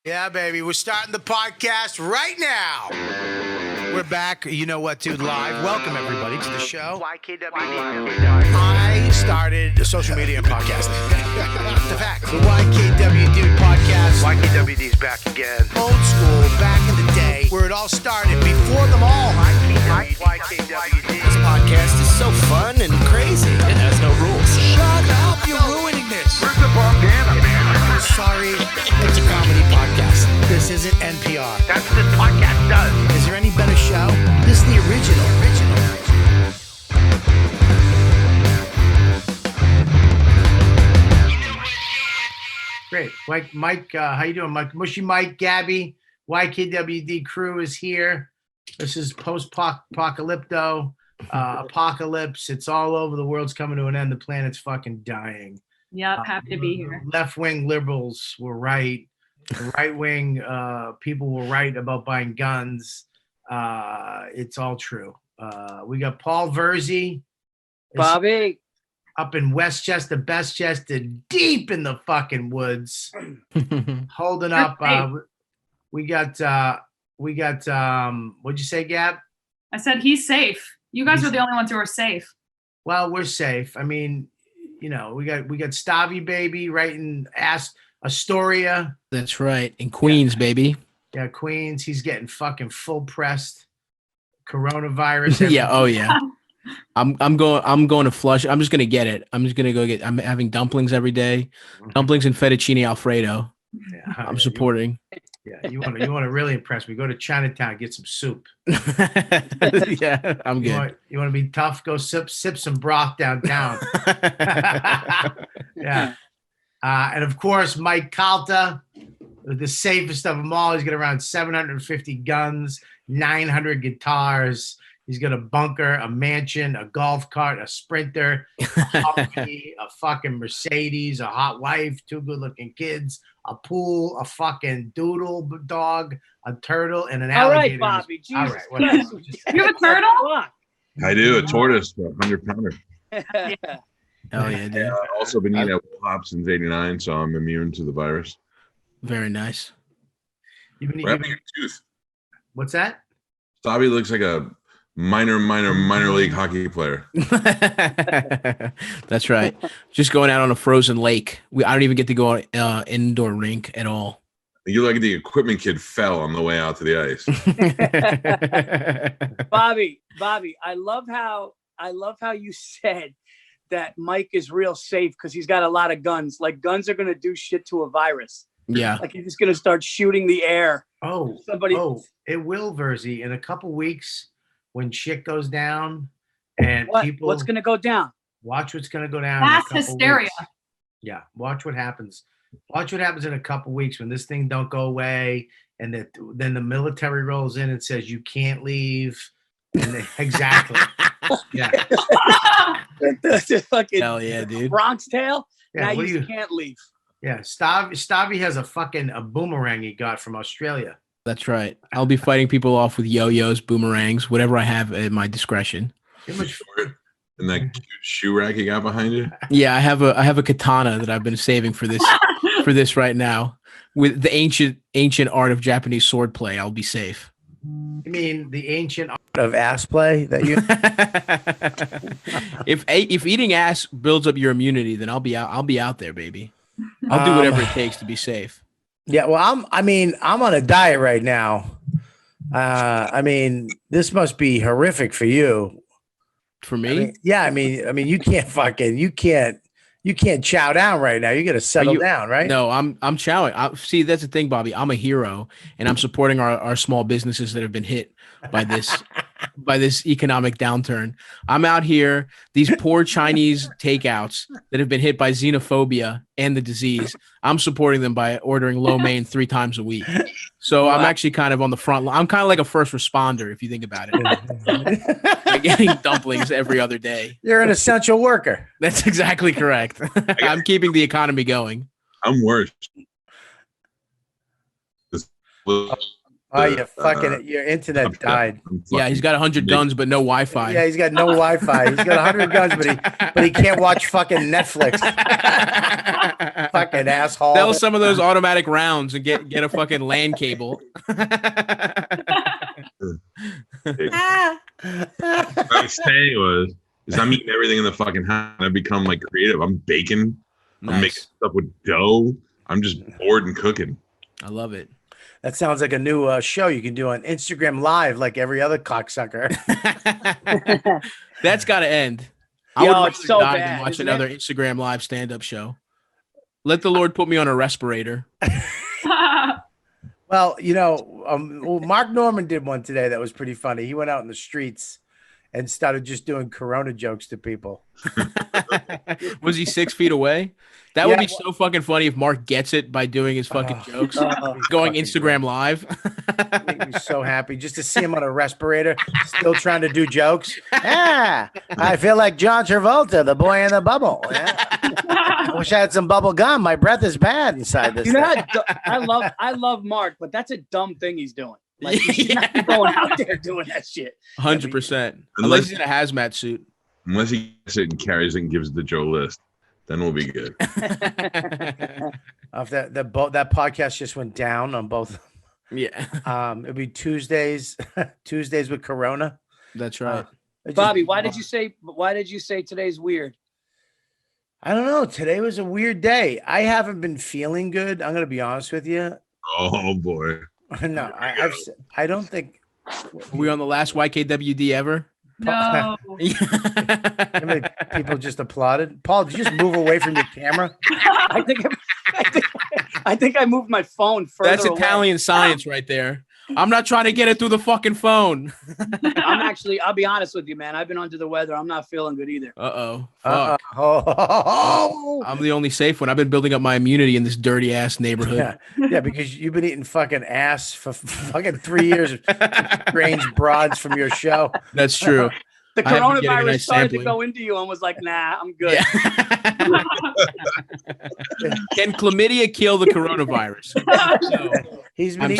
Yeah, baby. We're starting the podcast right now. We're back. You know what, dude? Live. Welcome, everybody, to the show. YKWD. I started social media and podcasting. The fact. The YKWD podcast. YKWD's back again. Old school, back in the day, where it all started. Before them all. YKWD. This podcast is so fun and crazy. It has no rules. Shut up. You're ruining this. Where's the bandana, man? Sorry, it's a comedy podcast. This isn't NPR. That's what this podcast does. Is there any better show? This is the original. Great. Mike, how you doing, Mike? Mushy Mike, Gabby, YKWD crew is here. This is post-apocalypto, apocalypse. It's all over. The world's coming to an end. The planet's fucking dying. Yep, happy to be here. Left-wing liberals were right. Right-wing people were right about buying guns. It's all true. We got Paul Virzi. Bobby. Up in Westchester, Bestchester, deep in the fucking woods. Holding up. We got what'd you say, Gab? I said he's safe. You guys are the only ones who are safe. Well, we're safe. I mean, you know, we got Stavy baby right in Astoria. That's right. In Queens, baby. Yeah, Queens. He's getting fucking full pressed coronavirus. Yeah, oh yeah. I'm going to flush. I'm just gonna get it. I'm having dumplings every day. Dumplings and fettuccine Alfredo. Yeah, I'm supporting. You want to really impress me. Go to Chinatown, get some soup. Yeah, I'm good. You want to be tough? Go sip some broth downtown. Yeah. And of course, Mike Calta, the safest of them all. He's got around 750 guns, 900 guitars. He's got a bunker, a mansion, a golf cart, a Sprinter, a Humvee, a fucking Mercedes, a hot wife, 2 good-looking kids, a pool, a fucking doodle dog, a turtle, and an alligator. All right, Bobby. Jesus all right, whatever. You have a turtle? I do. A tortoise, a 100-pounder. Oh yeah, dude. Also been eating pop since '89, so I'm immune to the virus. Very nice. You've been, Wrapping your tooth. what's that? Bobby looks like a minor league hockey player. That's right. Just going out on a frozen lake. I don't even get to go on indoor rink at all. You're like the equipment kid fell on the way out to the ice. Bobby, I love how you said that Mike is real safe because he's got a lot of guns. Like guns are gonna do shit to a virus. Yeah. Like he's just gonna start shooting the air. It will, Virzi. In a couple weeks, when shit goes down, and what's gonna go down? Watch what's gonna go down. Mass hysteria. Weeks. Yeah, watch what happens. Watch what happens in a couple weeks when this thing don't go away, and then the military rolls in and says you can't leave. And exactly. Yeah. The fucking Hell yeah, dude. Bronx Tale. Yeah, now you can't leave. Yeah, Stavy has a boomerang he got from Australia. That's right. I'll be fighting people off with yo-yos, boomerangs, whatever I have at my discretion. And that cute shoe rack you got behind you. Yeah, I have a katana that I've been saving for this right now. With the ancient art of Japanese sword play, I'll be safe. You mean the ancient art of ass play that you? If eating ass builds up your immunity, then I'll be out there, baby. I'll do whatever it takes to be safe. Yeah, well, I'm on a diet right now. This must be horrific for you. For me? I mean, you can't chow down right now. You got to settle down, right? No, I'm chowing. See, that's the thing, Bobby. I'm a hero, and I'm supporting our small businesses that have been hit by this economic downturn. I'm out here, these poor Chinese takeouts that have been hit by xenophobia and the disease. I'm supporting them by ordering lo mein 3 times a week. So I'm actually kind of on the front line. I'm kind of like a first responder, if you think about it. I'm getting dumplings every other day. You're an essential worker. That's exactly correct. I'm keeping the economy going. I'm worse. Oh, you fucking your internet died. Yeah, he's got 100 guns, but no Wi-Fi. Yeah, he's got no Wi-Fi. He's got 100 guns, but he can't watch fucking Netflix. Fucking asshole. Sell some of those automatic rounds and get a fucking LAN cable. What I was saying is I'm eating everything in the fucking house. And I become like creative. I'm baking. I'm making stuff with dough. I'm just bored and cooking. I love it. That sounds like a new show you can do on Instagram Live, like every other cocksucker. That's got to end. I Yo, would rather it's so die bad, than watch isn't another Instagram Live stand-up show. Let the Lord put me on a respirator. Well, Mark Norman did one today that was pretty funny. He went out in the streets and started just doing Corona jokes to people. Was he 6 feet away? That would be so fucking funny if Mark gets it by doing his fucking jokes. Going Instagram Live. Make me so happy just to see him on a respirator, still trying to do jokes. Yeah, I feel like John Travolta, the boy in the bubble. Yeah. I wish I had some bubble gum. My breath is bad inside this. You know, thing. I love Mark, but that's a dumb thing he's doing. Like, he's not going out there doing that shit. 100%. Unless he's in a hazmat suit. Unless he gets it and carries it and gives the Joe list, then we'll be good. If that podcast just went down on both. Yeah. It'd be Tuesdays with Corona. That's right. Bobby, why did you say today's weird? I don't know. Today was a weird day. I haven't been feeling good. I'm gonna be honest with you. Oh boy. No, I don't think. Were we on the last YKWD ever? No. How many people just applauded? Paul, did you just move away from your camera? I think I moved my phone further. That's Italian science right there. I'm not trying to get it through the fucking phone. I'll be honest with you, man. I've been under the weather. I'm not feeling good either. Fuck. I'm the only safe one. I've been building up my immunity in this dirty ass neighborhood. Yeah, because you've been eating fucking ass for fucking 3 years. Strange broads from your show. That's true. The coronavirus started to go into you and was like, nah, I'm good. Yeah. Can chlamydia kill the coronavirus? He's been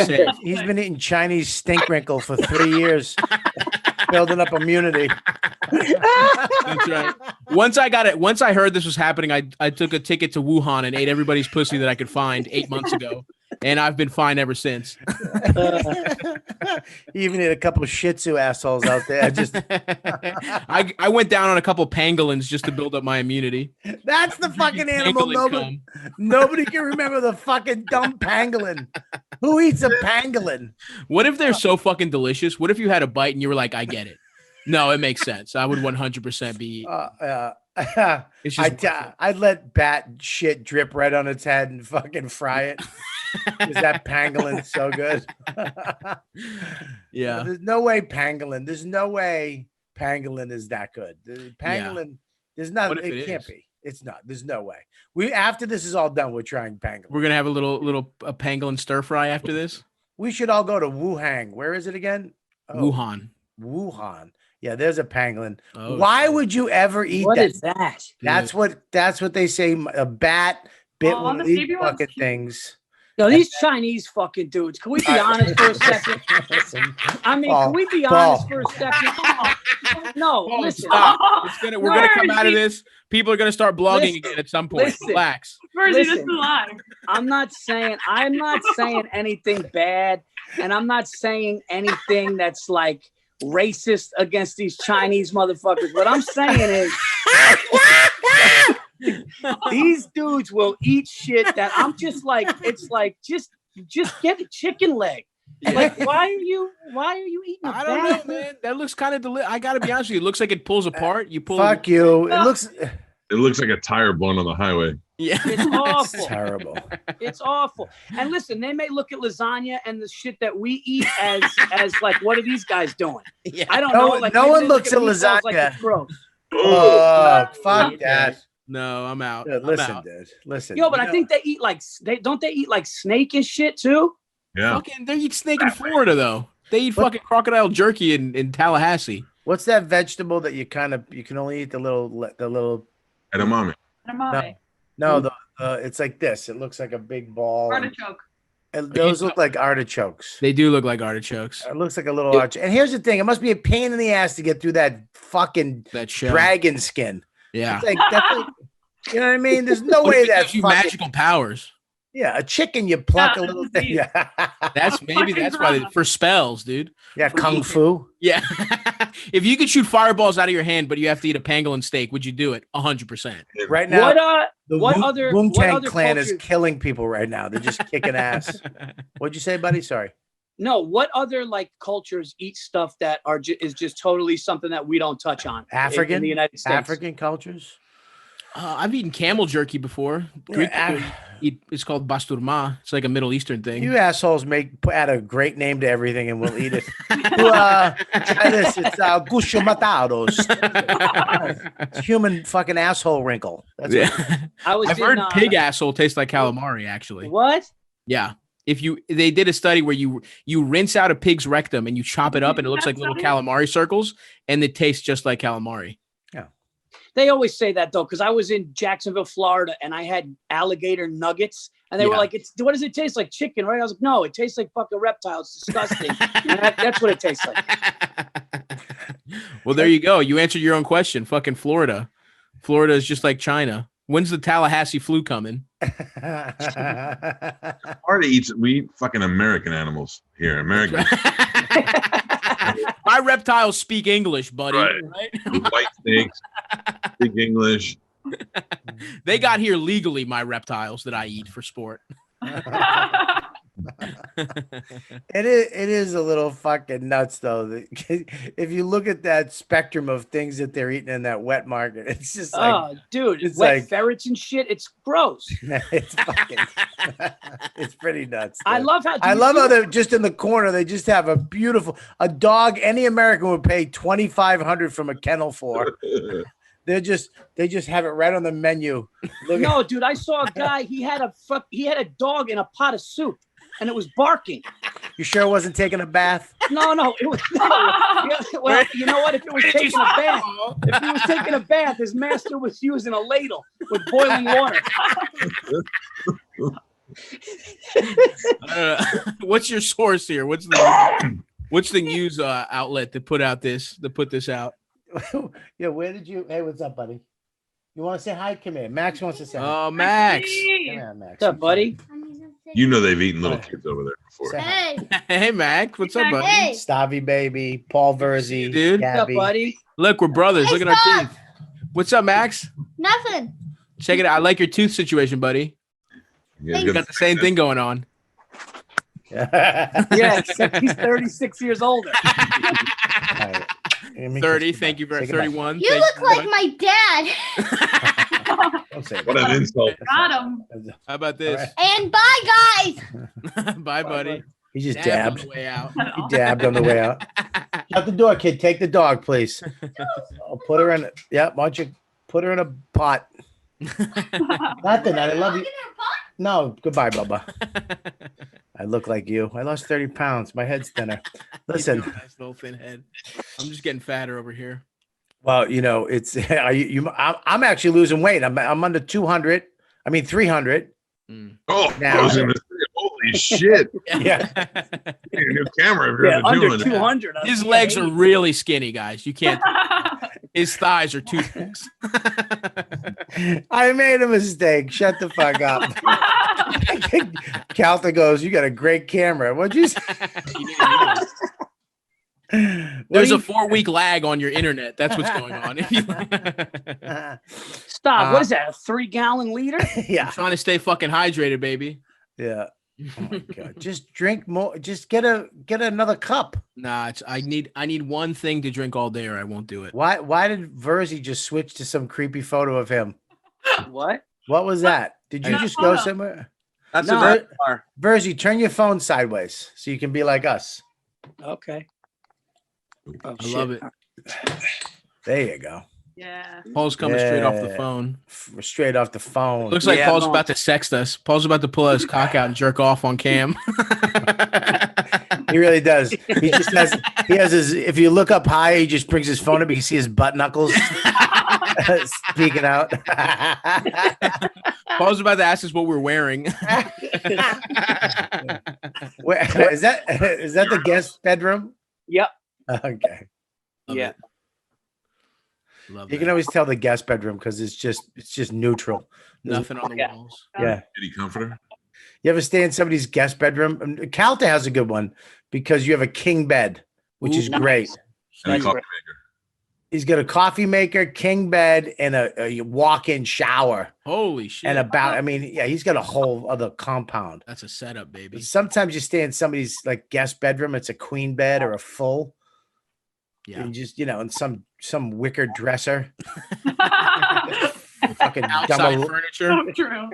eating Chinese stink wrinkle for 3 years, building up immunity. That's right. Once I heard this was happening, I took a ticket to Wuhan and ate everybody's pussy that I could find 8 months ago. And I've been fine ever since. You even need a couple of Shih Tzu assholes out there. I went down on a couple pangolins just to build up my immunity. That's the fucking animal. Nobody can remember the fucking dumb pangolin. Who eats a pangolin? What if they're so fucking delicious? What if you had a bite and you were like, I get it? No, it makes sense. I would 100% be. I'd let bat shit drip right on its head and fucking fry it. Because that pangolin's so good. Yeah. There's no way pangolin. There's no way pangolin is that good. The pangolin, there's not. It can't be. It's not. There's no way. After this is all done, we're trying pangolin. We're gonna have a pangolin stir fry after this. We should all go to Wuhan. Where is it again? Wuhan. Yeah, there's a pangolin. Oh, why would you ever eat that? What is that? That's what they say. A bat bit one of these fucking things. Yo, these Chinese fucking dudes. Can we be honest for a second? I mean, can we be honest for a second? No, listen. Stop. We're gonna come out of this. People are gonna start blogging again at some point. Relax. Virzi, this is live. I'm not saying anything bad, and I'm not saying anything that's like racist against these Chinese motherfuckers. What I'm saying is these dudes will eat shit that I'm just like, it's like just get a chicken leg. Like, why are you eating a I don't know, man. That looks kind of delicious. I gotta be honest with you. It looks like it pulls apart. You pull. Fuck you. It looks like a tire blown on the highway. Yeah, it's awful. It's terrible. It's awful. And listen, they may look at lasagna and the shit that we eat as like, what are these guys doing? Yeah. I don't know. Like, no one looks at lasagna. lasagna. Like, gross. Fuck that. No, I'm out. Dude, listen, dude. Listen. Yo, but I think they eat like they eat like snake and shit too? Yeah. Fucking, they eat snake in Florida though. They eat fucking crocodile jerky in Tallahassee. What's that vegetable that you can only eat the little Edamame. No, it's like this. It looks like a big ball. Artichoke. Those look like artichokes. They do look like artichokes. It looks like a little arch. And here's the thing: it must be a pain in the ass to get through that fucking Shell. dragon skin. Yeah. That's like, you know what I mean? There's no way that's you magical powers. Yeah, a chicken you pluck a little thing. Yeah. That's why for spells, dude. Yeah, kung fu. Yeah. If you could shoot fireballs out of your hand, but you have to eat a pangolin steak, would you do it? 100%. Right now, what other clan cultures, is killing people right now. They're just kicking ass. What'd you say, buddy? Sorry. No, what other like cultures eat stuff that is just totally something that we don't touch on? African in the United States. African cultures. I've eaten camel jerky before. It's called basturma. It's like a Middle Eastern thing. You assholes add a great name to everything and we'll eat it. Try this. It's gusho matados. It's human fucking asshole wrinkle. That's I've heard pig asshole tastes like calamari, actually. What? Yeah. They did a study where you rinse out a pig's rectum and you chop it up and it looks like little calamari circles and it tastes just like calamari. They always say that though, because I was in Jacksonville, Florida, and I had alligator nuggets, and they were like, what does it taste like? Chicken, right? I was like, no, it tastes like fucking reptile. It's disgusting. And that's what it tastes like. Well, there you go. You answered your own question. Fucking Florida. Florida is just like China. When's the Tallahassee flu coming? We eat fucking American animals here. American. My reptiles speak English, buddy. Right? White snakes speak English. They got here legally, my reptiles that I eat for sport. It is a little fucking nuts though. If you look at that spectrum of things that they're eating in that wet market, it's just like, dude, it's wet like ferrets and shit. It's gross. It's fucking, it's pretty nuts. Dude. I love how they're just in the corner. They just have a dog. Any American would pay $2,500 from a kennel for. They just have it right on the menu. Dude, I saw a guy. He had a dog in a pot of soup, and it was barking. You sure it wasn't taking a bath? No, it was. No. Well, you know what? If he was taking a bath, his master was using a ladle with boiling water. What's your source here? What's the news outlet to put this out? Yeah, hey, what's up, buddy? You want to say hi? Come here. Max wants to say hi. Oh, Max. Come here, Max. What's up, buddy? You know they've eaten little kids over there before. Hey, Mac. What's up, buddy? Hey. Stavy, baby. Paul Virzi. Dude. What's up, buddy? Look, we're brothers. Look at our teeth. What's up, Max? Nothing. Check it out. I like your tooth situation, buddy. You got the same thing going on. Yeah, except he's 36 years older. Right. 30. Thank you very much. 31. You look like my dad. Don't say what an insult. Got him. How about this? Right. And bye, guys. Bye, buddy. He just Dabbed dabbed. on the way out. He dabbed on the way out. Shut the door, kid. Take the dog, please. I'll put her in. Yeah, why don't you put her in a pot? Nothing. I love you. No, goodbye, Bubba. I look like you. I lost 30 pounds. My head's thinner. Listen. Nice little thin head. I'm just getting fatter over here. Well, it's I'm actually losing weight. I'm under 200. I mean 300. Oh, now, I was gonna say, holy shit. Yeah. Your new camera if you're under 200. His legs are really skinny, guys. You can't. His thighs are toothpicks. I made a mistake. Shut the fuck up. Calta goes, you got a great camera. What'd you say? There's a 4-week lag on your internet. That's what's going on. Stop. What is that? A 3-gallon liter? Yeah. I'm trying to stay fucking hydrated, baby. Yeah. Oh my God. Just drink more. Just get another cup. Nah, I need one thing to drink all day or I won't do it. Why did Virzi just switch to some creepy photo of him? What? What was that? Did you just go somewhere? That's Virzi, turn your phone sideways so you can be like us. Okay. I love it. There you go. Yeah. Paul's coming straight off the phone. Straight off the phone. Looks like Paul's about to sext us. Paul's about to pull his cock out and jerk off on cam. He really does. He just has his, if you look up high, he just brings his phone up. You can see his butt knuckles speaking out. Paul was about to ask us what we're wearing. Wait, is that the guest bedroom? Yep. Okay. Yeah. Love You that. can always tell the guest bedroom because it's just neutral. Nothing on the Yeah. walls. Yeah. Kitty comforter. You ever stay in somebody's guest bedroom? Calta has a good one because you have a king bed, which is Ooh, great. And a That's coffee right. maker. He's got a coffee maker, king bed, and a walk-in shower. Holy shit. And he's got a whole other compound. That's a setup, baby. But sometimes you stay in somebody's like guest bedroom, it's a queen bed or a full. Yeah. And just, in some wicker dresser. So Fucking Outside dumb. furniture. true.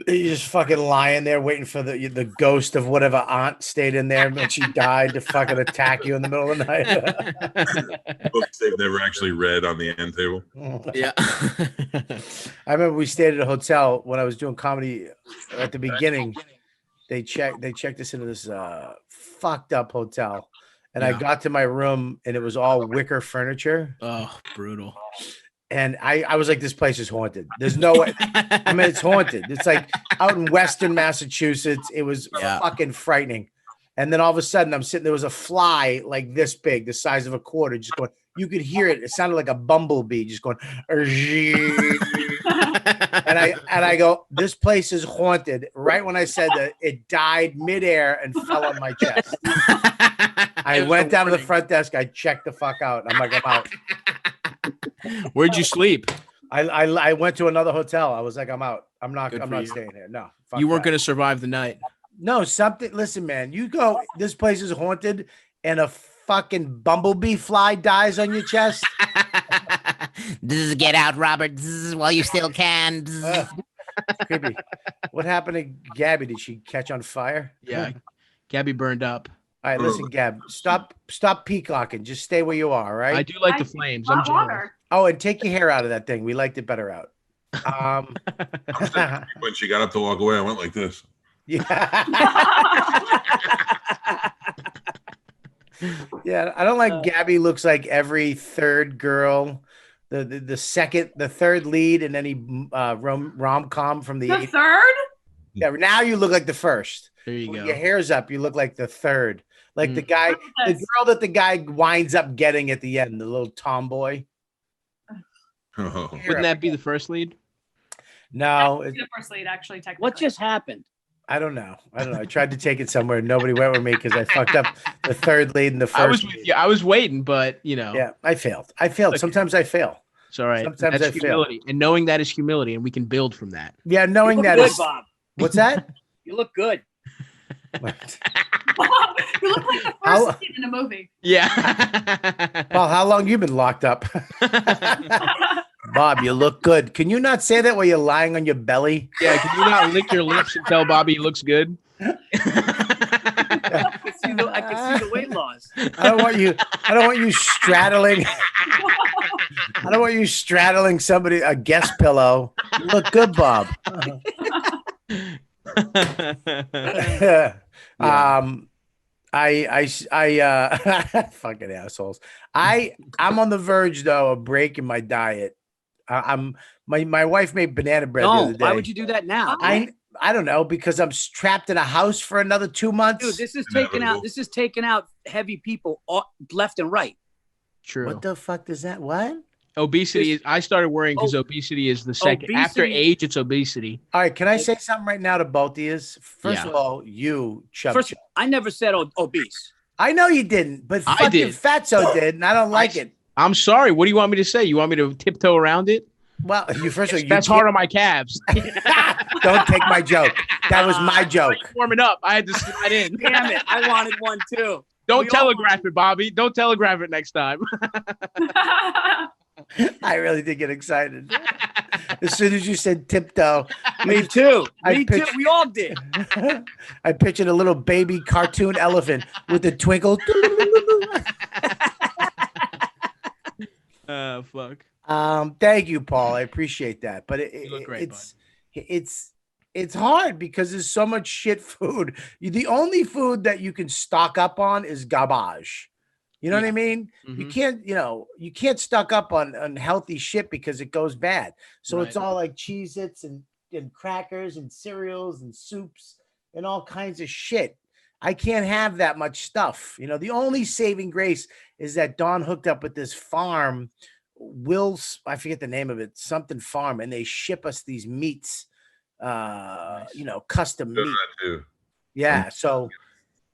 You're just fucking lying there waiting for the ghost of whatever aunt stayed in there when she died to fucking attack you in the middle of the night. Books they've never actually read on the end table. Yeah. I remember we stayed at a hotel when I was doing comedy at the beginning. They checked us into this fucked up hotel. And I Yeah. got to my room and it was all wicker furniture. Oh, brutal. And I was like, this place is haunted. There's no way. I mean, it's haunted. It's like out in Western Massachusetts. It was fucking frightening. And then all of a sudden I'm sitting, there was a fly like this big, the size of a quarter, just going, you could hear it. It sounded like a bumblebee just going, and I go, this place is haunted. Right when I said that, it died midair and fell on my chest. I went down to the front desk. I checked the fuck out. I'm like, I'm out. Where'd you sleep? I went to another hotel. I was like, I'm out. I'm not Good for you. staying here. No. Fuck You weren't that. going to survive the night. No, something. Listen, man, you go, this place is haunted and a fucking bumblebee fly dies on your chest. Get out, Robert, while you still can. Creepy. What happened to Gabby? Did she catch on fire? Yeah. Gabby burned up. All right, listen, Gab, stop peacocking. Just stay where you are, right? I do like the flames. I'm Hot jealous. water. Oh, and take your hair out of that thing. We liked it better out. When she got up to walk away, I went like this. Yeah. Yeah, I don't like Gabby looks like every third girl, the third lead in any rom-com from the The 80s. third? Yeah, now you look like the first. There you When go. your hair's up, you look like the third. Like the guy, the Yes. girl that the guy winds up getting at the end, the little tomboy. Oh. Wouldn't that be the first lead? No, The first lead, actually, technically. What just happened? I don't know. I tried to take it somewhere. Nobody went with me because I fucked up the third lead and the first. I was with you. I was waiting, but Yeah, I failed. Sometimes I fail. it's all right. Sometimes That's I fail. humility, and knowing that is humility, and we can build from that. Yeah, knowing You that look good, is. Bob. What's that? You look good. You look like the How- first scene in a movie. Yeah. Paul, how long you been locked up? Bob, you look good. Can you not say that while you're lying on your belly? Yeah. Can you not lick your lips and tell Bobby he looks good? I can see the weight loss. I don't want you straddling. I don't want you straddling somebody a guest pillow. You look good, Bob. Fucking assholes. I'm on the verge though of breaking my diet. My wife made banana bread the No, other day. why would you do that now? I don't know, because I'm trapped in a house for another 2 months. Dude, this is Inevitable. taking out heavy people left and right. True. What the fuck does that? What? Obesity is. I started worrying because obesity is the second. After Obesity- age, it's obesity. All right, can I say something right now to both of you? First Yeah. of all, you chub. First, I never said obese. I know you didn't, but I fucking did. Fatso did, and I don't like it. I'm sorry. What do you want me to say? You want me to tiptoe around it? Well, you first of all, That's hard on my calves. Don't take my joke. That was my joke. Warming up. I had to slide in. Damn it, I wanted one too. Don't We all telegraph it, Bobby. Don't telegraph it next time. I really did get excited. As soon as you said tiptoe, Me too. I Me too. pitched- We all did. I pictured a little baby cartoon elephant with a twinkle. Fuck. Thank you, Paul. I appreciate that. But You look great, it's hard because there's so much shit food. The only food that you can stock up on is garbage. You know what I mean? You Mhm. can't stock up on healthy shit because it goes bad. So it's Right. all like Cheez-Its and and crackers and cereals and soups and all kinds of shit. I can't have that much stuff. You know, the only saving grace is that Dawn hooked up with this farm, I forget the name of it, something farm, and they ship us these meats, you know, custom Doing meat. that too. Yeah, so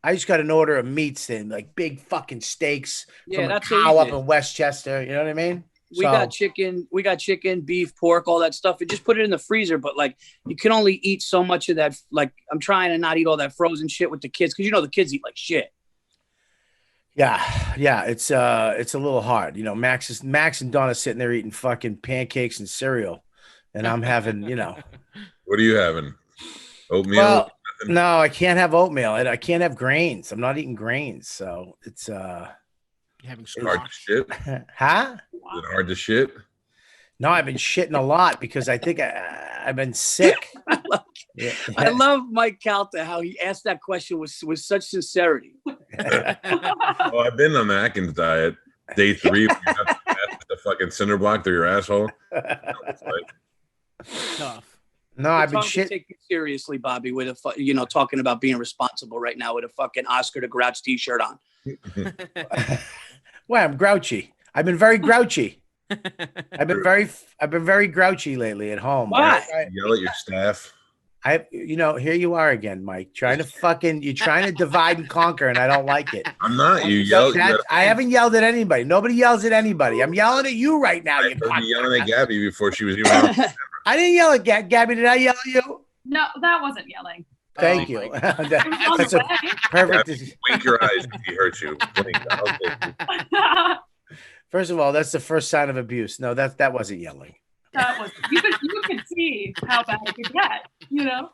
I just got an order of meats and like big fucking steaks from a that's cow up easy. in Westchester. You know what I mean? We got chicken, beef, pork, all that stuff. And just put it in the freezer. But like, you can only eat so much of that. Like, I'm trying to not eat all that frozen shit with the kids because you know the kids eat like shit. Yeah, it's a little hard. You know, Max and Donna sitting there eating fucking pancakes and cereal, and I'm having, you know. What are you having? Oatmeal? Well, no, I can't have oatmeal. I can't have grains. I'm not eating grains, so it's having hard to shit. Huh? Is it hard to shit? No, I've been shitting a lot because I think I've been sick. I love Mike Calta, how he asked that question with such sincerity. Well, I've been on the Atkins diet. Day 3, you have to pass the fucking cinder block through your asshole. Tough. No, I've been shit. Take you seriously, Bobby, with talking about being responsible right now with a fucking Oscar the Grouch t-shirt on. Well, I'm grouchy. I've been very grouchy. I've been very grouchy lately at home. Why? Yell at your staff. Here you are again, Mike, you're trying to divide and conquer, and I don't like it. I'm not. You yell. I haven't yelled at anybody. Nobody yells at anybody. I'm yelling at you right now. I heard you yelling at Gabby before she was even on. I didn't yell at Gabby. Did I yell at you? No, that wasn't yelling. Thank you. That's a perfect. Wink your eyes if he hurts you. Blink. First of all, that's the first sign of abuse. No, that wasn't yelling. That was you could see how bad it could get, you know.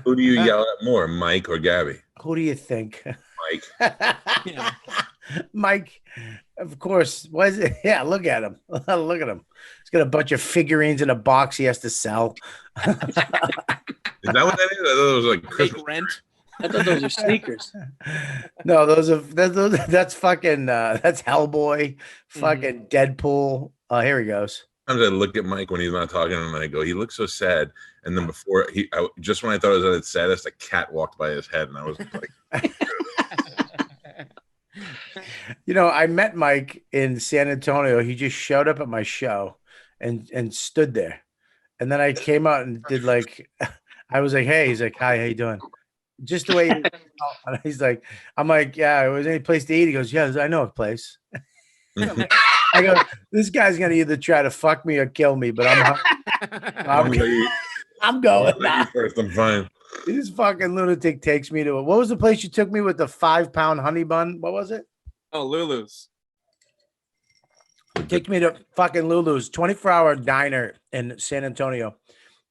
Who do you yell at more, Mike or Gabby? Who do you think? Mike. Mike, of course. What is it? Yeah, look at him. Look at him. He's got a bunch of figurines in a box he has to sell. Is that what that is? I thought it was like Christmas rent. I thought those are sneakers. No, that's fucking that's Hellboy, fucking Deadpool. Here he goes. Sometimes I look at Mike when he's not talking and I go, he looks so sad. And then just when I thought it was at its saddest, a cat walked by his head and I was like, I met Mike in San Antonio. He just showed up at my show and stood there. And then I came out and did I was like, hey, he's like, hi, how you doing? Just the way and he's like, I'm like, yeah, was there any place to eat? He goes, yeah, I know a place. I go, this guy's gonna either try to fuck me or kill me, but I'm going. First, I'm fine. This fucking lunatic takes me to what was the place you took me with the 5-pound honey bun? What was it? Oh, Lulu's. Take me to fucking Lulu's 24-hour diner in San Antonio.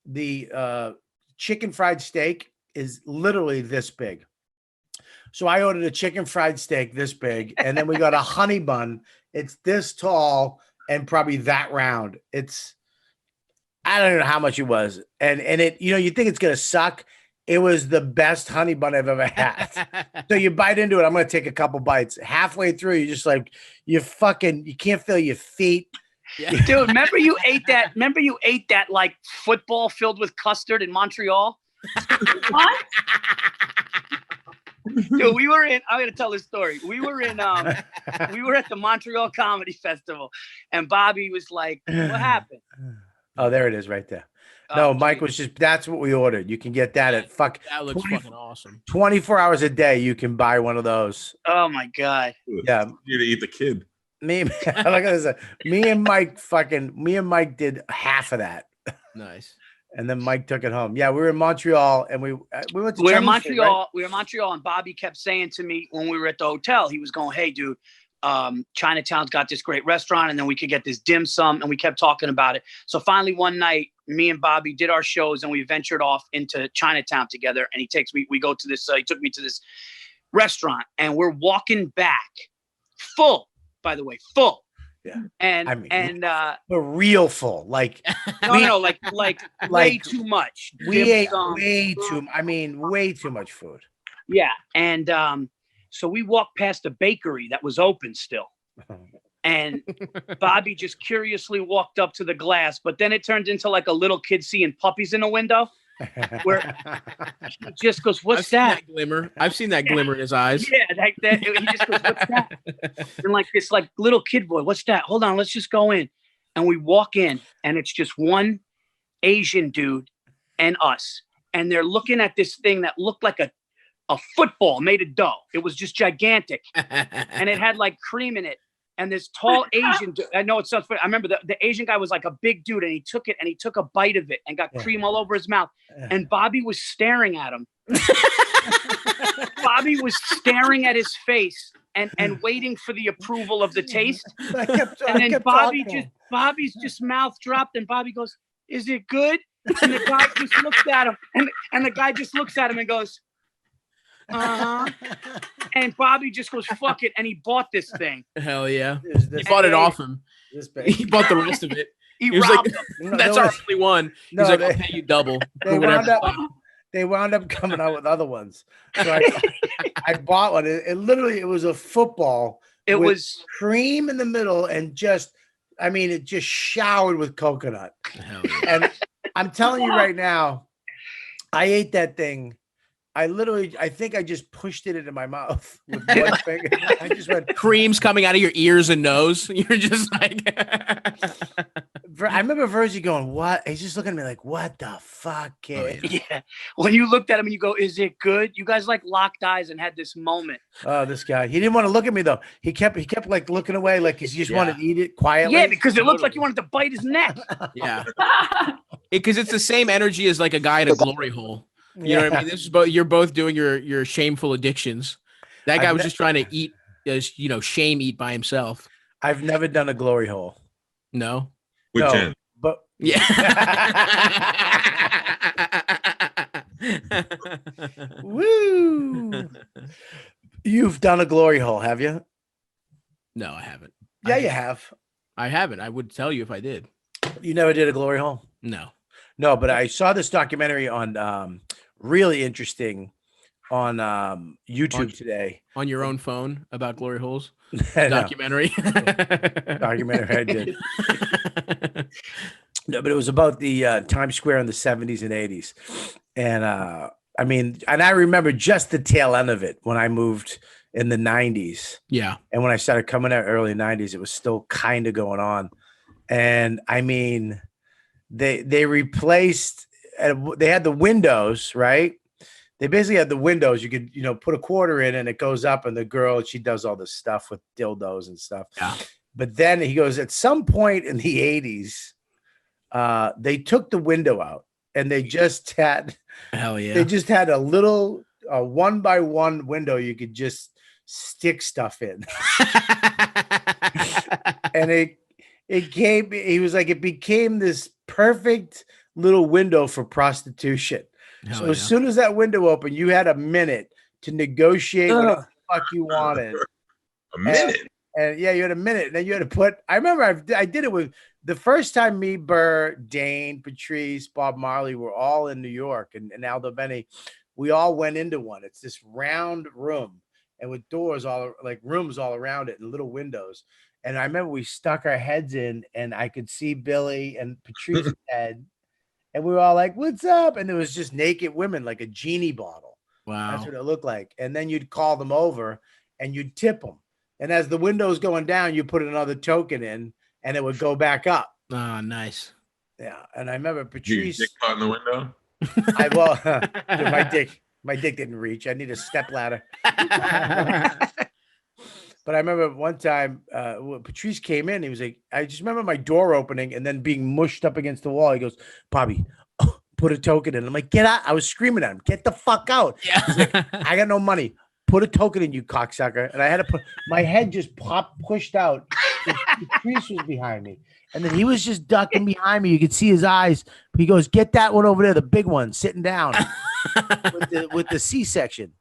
The chicken fried steak is literally this big. So I ordered a chicken fried steak this big, and then we got a honey bun. It's this tall and probably that round. I don't know how much it was. And it, you think it's gonna suck. It was the best honey bun I've ever had. So you bite into it. I'm gonna take a couple bites. Halfway through, you're just like, you can't feel your feet. Yeah. Dude, remember you ate that like football filled with custard in Montreal? What? Dude, I'm gonna tell this story. We were at the Montreal Comedy Festival, and Bobby was like, what happened? Oh, there it is right there. No, Mike was that's what we ordered. You can get that at that looks fucking awesome. 24 hours a day, you can buy one of those. Oh my God. Yeah. You to eat the kid. Me and Mike did half of that. Nice. And then Mike took it home. Yeah, we were in Montreal and we went to we were in Chinese Montreal. food, right? We were in Montreal, and Bobby kept saying to me when we were at the hotel, he was going, hey, dude, Chinatown's got this great restaurant, and then we could get this dim sum, and we kept talking about it. So finally one night, me and Bobby did our shows, and we ventured off into Chinatown together, and he took me to this restaurant, and we're walking back full, by the way, full. Yeah. And but real full, like way too much. We ate way too much food. Yeah. And so we walked past a bakery that was open still. And Bobby just curiously walked up to the glass, but then it turned into like a little kid seeing puppies in a window. Where he just goes, "What's that?" Glimmer. I've seen that glimmer in his eyes. Yeah, like that. He just goes, "What's that?" And like this, like little kid boy, "What's that?" Hold on, let's just go in. And we walk in, and it's just one Asian dude and us, and they're looking at this thing that looked like a football made of dough. It was just gigantic, and it had like cream in it. And this tall Asian dude, I know it sounds funny. I remember the Asian guy was like a big dude, and he took it and he took a bite of it and got cream all over his mouth. And Bobby was staring at him. Bobby was staring at his face and waiting for the approval of the taste. And then Bobby's just mouth dropped, and Bobby goes, "Is it good?" And the guy just looks at him, and the guy just looks at him and goes, "Uh-huh." And Bobby just goes, "Fuck it," and he bought this thing. Hell yeah. He bought it off him. He bought the rest of it. He was robbed like, him. "That's our only one." He's like, "I'll pay you double." They wound up coming out with other ones. So I bought one. It literally, it was a football. It with was cream in the middle and it just showered with coconut. Hell yeah. And I'm telling you right now, I ate that thing. I think I just pushed it into my mouth with one finger. I just went. Cream's coming out of your ears and nose. You're just like. I remember Virzi going, "What?" He's just looking at me like, "What the fuck, kid?" Oh, yeah. When you looked at him and you go, "Is it good?" You guys like locked eyes and had this moment. Oh, this guy. He didn't want to look at me though. He kept like looking away, like he just wanted to eat it quietly. Yeah, because it looked like you wanted to bite his neck. Yeah. Because it's the same energy as like a guy in a glory hole. You know what I mean? This is you're both doing your shameful addictions. That guy was just trying to eat, shame eat by himself. I've never done a glory hole. No. Which end? But yeah. Woo! You've done a glory hole, have you? No, I haven't. Yeah, you have. I haven't. I would tell you if I did. You never did a glory hole? No. No, but I saw this documentary on really interesting on YouTube today. On your own phone about glory holes? Documentary. Documentary I did. No, but it was about the Times Square in the 70s and 80s. And I remember just the tail end of it when I moved in the 90s. Yeah. And when I started coming out early 90s, it was still kind of going on. And I mean, they replaced, they had the windows, right? They basically had the windows. You could, put a quarter in and it goes up, and the girl, she does all this stuff with dildos and stuff. Yeah. But then he goes, at some point in the 80s, they took the window out, and they just had, hell yeah, they just had a little 1x1 window you could just stick stuff in. And it became this perfect little window for prostitution. Hell so yeah. As soon as that window opened, you had a minute to negotiate whatever the fuck you wanted. A minute? And yeah, you had a minute. And then you had to put, I remember I did it with the first time me, Burr, Dane, Patrice, Bob Marley were all in New York and Aldo Benny. We all went into one. It's this round room and with doors rooms all around it and little windows. And I remember we stuck our heads in and I could see Billy and Patrice's head. And we were all like, "What's up?" And there was just naked women, like a genie bottle. Wow. That's what it looked like. And then you'd call them over and you'd tip them. And as the window's going down, you put another token in and it would go back up. Oh, nice. Yeah. And I remember Your Patrice. dick caught in the window? My dick didn't reach. I need a step ladder. But I remember one time Patrice came in. He was like, I just remember my door opening and then being mushed up against the wall. He goes, "Bobby, put a token in." I'm like, "Get out." I was screaming at him, "Get the fuck out." Yeah. He's like, "I got no money. Put a token in, you cocksucker." And I had to put my head just pushed out. Patrice was behind me. And then he was just ducking behind me. You could see his eyes. He goes, "Get that one over there, the big one, sitting down with the C-section."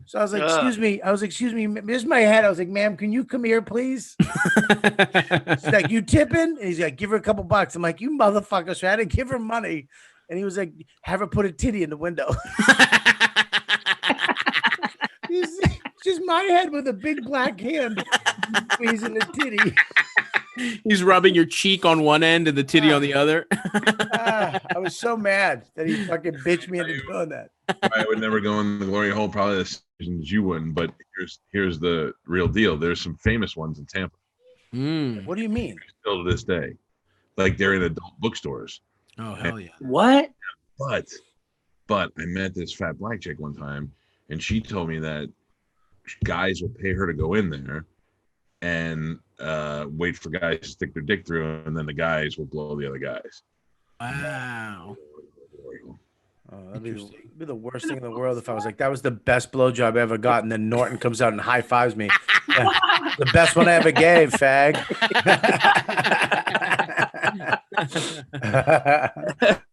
So I was like, "Excuse me." "Excuse me. This is my head." I was like, "Ma'am, can you come here, please?" She's like, "You tipping?" And he's like, "Give her a couple bucks." I'm like, "You motherfucker." So I had to give her money. And he was like, "Have her put a titty in the window." He's just my head with a big black hand, squeezing the titty. He's rubbing your cheek on one end and the titty on the other. I was so mad that he fucking bitched me into doing that. I would never go in the glory hole. Probably the reasons you wouldn't. But here's the real deal. There's some famous ones in Tampa. What do you mean? Still to this day, like they're in adult bookstores. Oh hell yeah! What? But I met this fat black chick one time, and she told me that guys will pay her to go in there and wait for guys to stick their dick through, and then the guys will blow the other guys. Wow. Oh, that'd be the worst thing in the world if I was like, that was the best blowjob I ever got, and then Norton comes out and high fives me. The best one I ever gave, fag.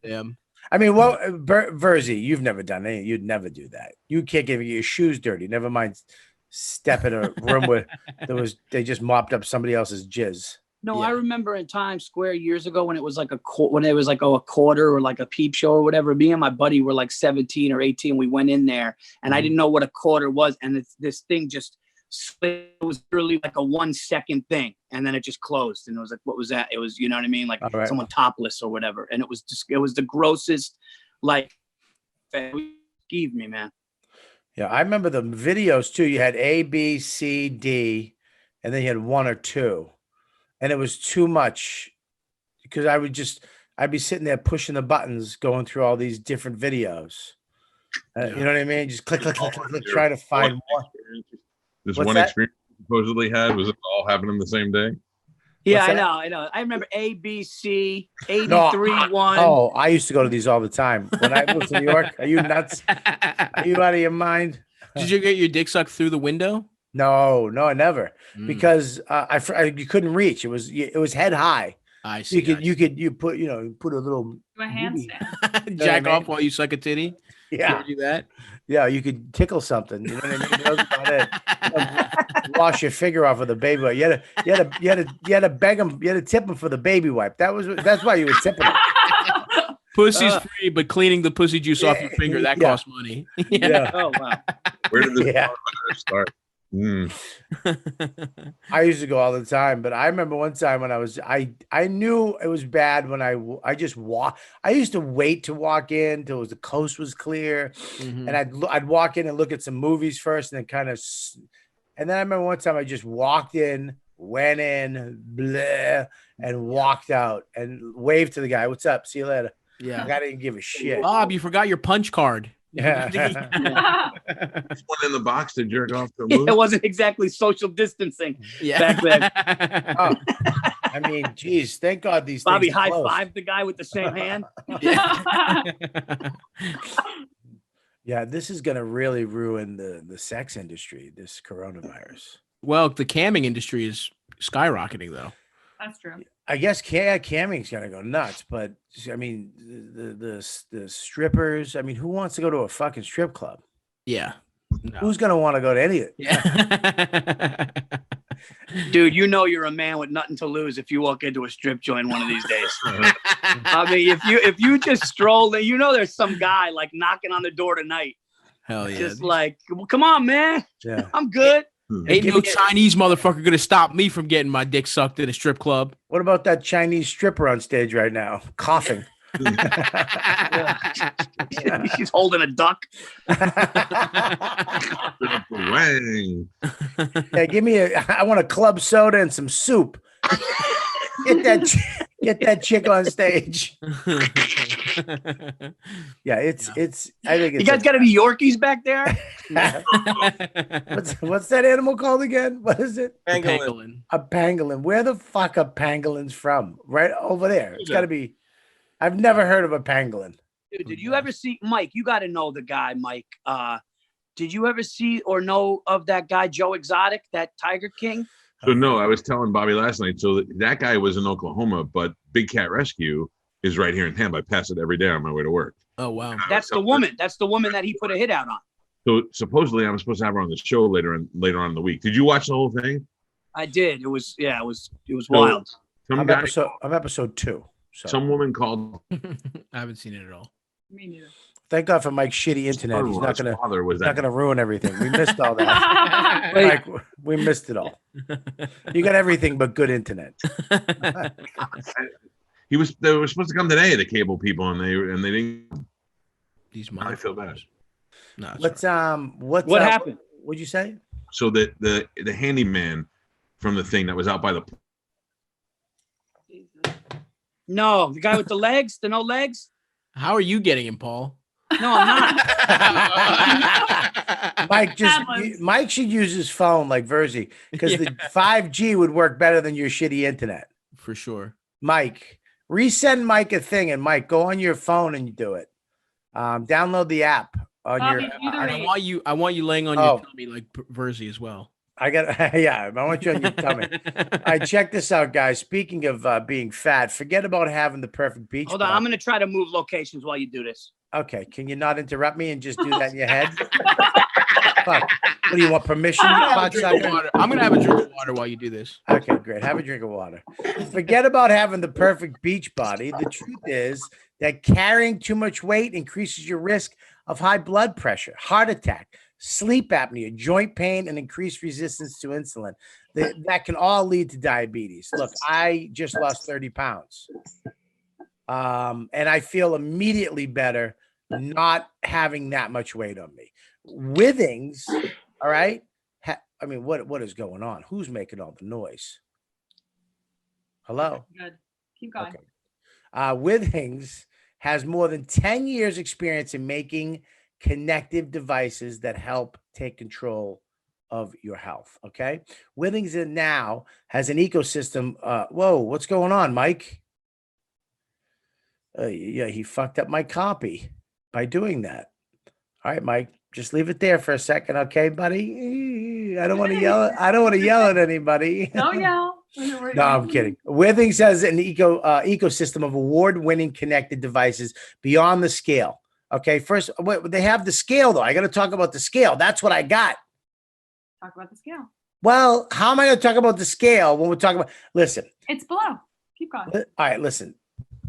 Damn. I mean, well, Virzi, you've never done anything. You'd never do that. You can't get your shoes dirty. Never mind step in a room where they just mopped up somebody else's jizz. No, Yeah. I remember in Times Square years ago when it was like a quarter or like a peep show or whatever. Me and my buddy were like 17 or 18. We went in there and I didn't know what a quarter was, and this thing just it was really like a 1 second thing, and then it just closed, and it was like, what was that? It was, you know what I mean, like someone topless or whatever, and it was the grossest. Like, give me, man. Yeah, I remember the videos too. You had A, B, C, D, and then you had 1 or 2. And it was too much because I'd be sitting there pushing the buttons, going through all these different videos. You know what I mean? Just click, try to find one. This What's one that? experience you supposedly had, was it all happening the same day? Yeah, What's I know. I remember A, B, C, 83, No, 1. Oh, I used to go to these all the time. When I moved to New York, are you nuts? Are you out of your mind? Did you get your dick sucked through the window? No, I never. Because you couldn't reach. It was head high. I see. You put a little Do a handstand. Jack I mean? off while you suck a titty. You yeah. ever do that? Yeah, you could tickle something. You know what I mean? That was about it. Wash your finger off with a baby wipe. You had to beg them. You had to tip them for the baby wipe. That's why you were tipping them. Pussy's free, but cleaning the pussy juice off your finger, that costs money. Yeah. Oh wow. Where did this Yeah. start? I used to go all the time, but I remember one time when I knew it was bad when I just walk. I used to wait to walk in till the coast was clear, and I'd walk in and look at some movies first, and then and then I remember one time I just walked in, went in, bleh, and walked out and waved to the guy. What's up? See you later. Yeah. The guy didn't give a shit. Bob, you forgot your punch card. Yeah. Just one in the box to jerk off to a movie. It wasn't exactly social distancing back then. Oh, I mean, geez, thank God these Bobby things are closed. high-fived the guy with the same hand. Yeah, this is going to really ruin the sex industry, this coronavirus. Well, the camming industry is skyrocketing, though. That's true. I guess camming's going to go nuts, but I mean, the strippers, I mean, who wants to go to a fucking strip club? Yeah. No. Who's going to want to go to any of it? Yeah. Dude, you know you're a man with nothing to lose if you walk into a strip joint one of these days. I mean, if you just stroll there, you know there's some guy like knocking on the door tonight. Hell yeah. Just like, well, come on, man. Yeah. I'm good. Ain't no Chinese motherfucker gonna stop me from getting my dick sucked in a strip club. What about that Chinese stripper on stage right now, coughing? She's holding a duck. Wang. Yeah, I want a club soda and some soup. Get that chick on stage. Yeah, it's. I think it's. You guys got any Yorkies back there? What's that animal called again? What is it? Pangolin. A pangolin. Where the fuck are pangolins from? Right over there. It's got to be. I've never heard of a pangolin. Dude, did you ever see Mike? You got to know the guy, Mike. Did you ever see or know of that guy, Joe Exotic, that Tiger King? So no, I was telling Bobby last night. So that guy was in Oklahoma, but Big Cat Rescue is right here in Tampa. I pass it every day on my way to work. Oh wow. That's the woman. That's the woman that he put a hit out on. So supposedly I'm supposed to have her on the show later on in the week. Did you watch the whole thing? I did. It was wild. I'm episode 2. So. Some woman called. I haven't seen it at all. Me neither. Thank God for Mike's shitty internet. He's not gonna father was not gonna ruin everything. We missed all that. Mike, we missed it all. You got everything but good internet. They were supposed to come today, the cable people, and they didn't. These I feel bad. No, What happened? What'd you say? So the handyman from the thing that was out by the. No, the guy with the legs, the no legs. How are you getting him, Paul? No, I'm not. Mike should use his phone like Virzi, because the 5G would work better than your shitty internet. For sure. Mike, resend Mike a thing, and Mike, go on your phone and you do it. Download the app on your. I want you laying on your tummy like Virzi as well. I want you on your tummy. All right, check this out, guys. Speaking of being fat, forget about having the perfect beach. Hold on, I'm gonna try to move locations while you do this. Okay, can you not interrupt me and just do that in your head? Fuck. What do you want permission? I'm gonna have a drink of water while you do this. Okay, great. Have a drink of water. Forget about having the perfect beach body. The truth is that carrying too much weight increases your risk of high blood pressure, heart attack, sleep apnea, joint pain, and increased resistance to insulin. That can all lead to diabetes. Look, I just lost 30 pounds. And I feel immediately better not having that much weight on me. Withings, all right? What is going on? Who's making all the noise? Hello? Good. Keep going. Okay. Withings has more than 10 years experience in making connective devices that help take control of your health. Okay. Withings now has an ecosystem. Whoa, what's going on, Mike? Yeah, he fucked up my copy by doing that. All right, Mike, just leave it there for a second. Okay, buddy. I don't want to yell. I don't want to yell at anybody. Don't yell. No, I'm kidding. Withings has an ecosystem of award-winning connected devices beyond the scale. Okay, first, they have the scale, though. I got to talk about the scale. That's what I got. Talk about the scale. Well, how am I going to talk about the scale when we're talking about? Listen. It's below. Keep going. All right, listen.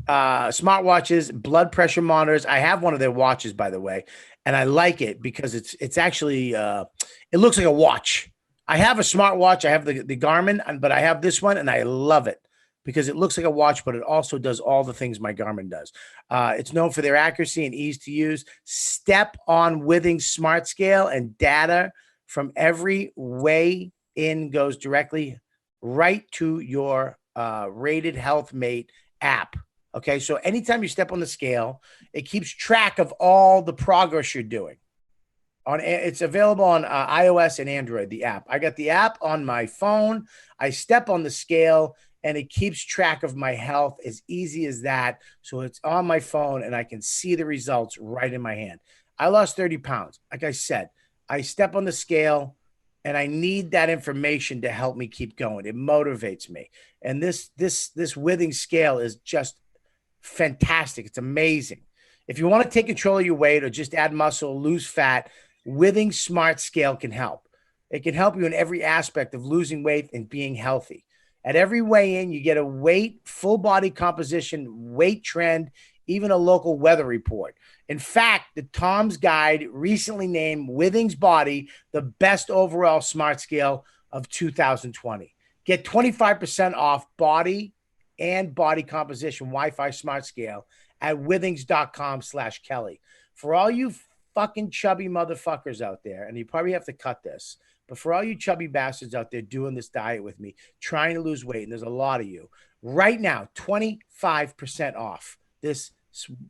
Smartwatches, blood pressure monitors. I have one of their watches, by the way, and I like it because it's actually it looks like a watch. I have a smartwatch. I have the Garmin, but I have this one, and I love it because it looks like a watch, but it also does all the things my Garmin does. It's known for their accuracy and ease to use. Step on Withings Smart Scale, and data from every weigh in goes directly right to your Rated Health Mate app. Okay, so anytime you step on the scale, it keeps track of all the progress you're doing. It's available on iOS and Android, the app. I got the app on my phone. I step on the scale, and it keeps track of my health as easy as that. So it's on my phone, and I can see the results right in my hand. I lost 30 pounds. Like I said, I step on the scale, and I need that information to help me keep going. It motivates me. And this Withings scale is just fantastic. It's amazing. If you want to take control of your weight or just add muscle, lose fat, Withings Smart Scale can help. It can help you in every aspect of losing weight and being healthy. At every weigh-in, you get a weight, full body composition, weight trend, even a local weather report. In fact, the Tom's Guide recently named Withings Body the best overall smart scale of 2020. Get 25% off body and body composition Wi-Fi smart scale at withings.com/Kelly. For all you fucking chubby motherfuckers out there, and you probably have to cut this, but for all you chubby bastards out there doing this diet with me, trying to lose weight, and there's a lot of you, right now, 25% off this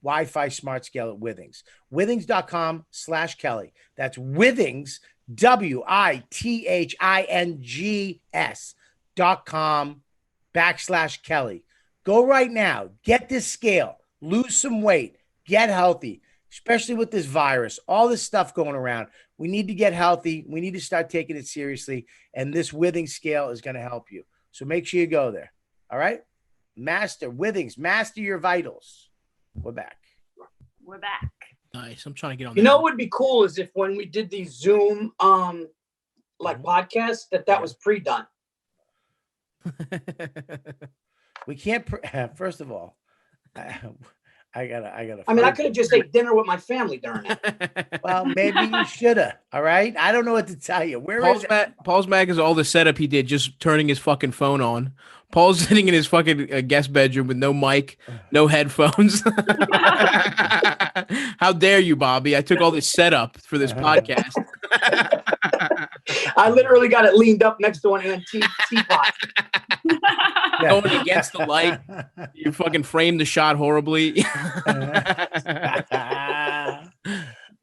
Wi-Fi smart scale at Withings. Withings.com/Kelly. That's Withings, WITHINGS.com/Kelly. Go right now. Get this scale. Lose some weight. Get healthy, especially with this virus. All this stuff going around. We need to get healthy. We need to start taking it seriously. And this Withings scale is going to help you. So make sure you go there. All right? Withings, master your vitals. We're back. We're back. Nice. I'm trying to get on. You know what would be cool is if when we did these Zoom podcasts, that was pre-done. We can't. First of all, I I gotta. I mean, I could have just ate dinner with my family during it. Well, maybe you should have. All right. I don't know what to tell you. Where is it? Paul's Mag is all the setup he did, just turning his fucking phone on. Paul's sitting in his fucking guest bedroom with no mic, no headphones. How dare you, Bobby? I took all this setup for this podcast. I literally got it leaned up next to an antique teapot. Going against the light. You fucking framed the shot horribly.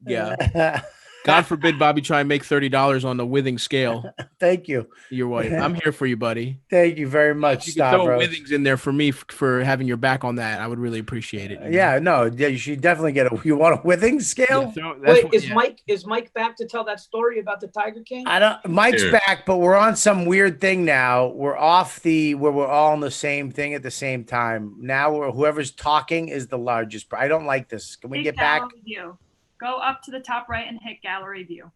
Yeah. God forbid Bobby try and make $30 on the Withing scale. Thank you. Your wife. I'm here for you, buddy. Thank you very much, You can throw Stavros. Withings in there for me for having your back on that. I would really appreciate it. Yeah, no, you should definitely get a. You want a Withing scale? Wait, is Mike back to tell that story about the Tiger King? Mike's back, but we're on some weird thing now. We're off where we're all on the same thing at the same time. Now whoever's talking is the largest. I don't like this. Can we get back? View. Go up to the top right and hit gallery view.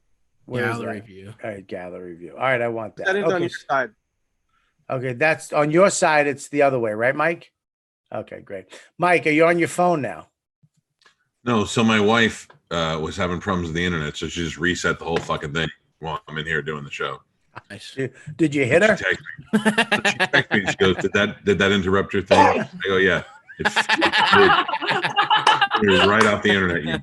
Gallery view. All right, gallery view. All right, I want that. That is on your side. Okay, that's on your side. It's the other way, right, Mike? Okay, great. Mike, are you on your phone now? No, so my wife was having problems with the internet, so she just reset the whole fucking thing while I'm in here doing the show. Nice. Did you hit her? She texted me. She goes, "Did that interrupt your thing?" I go, "Yeah." You're right off the internet.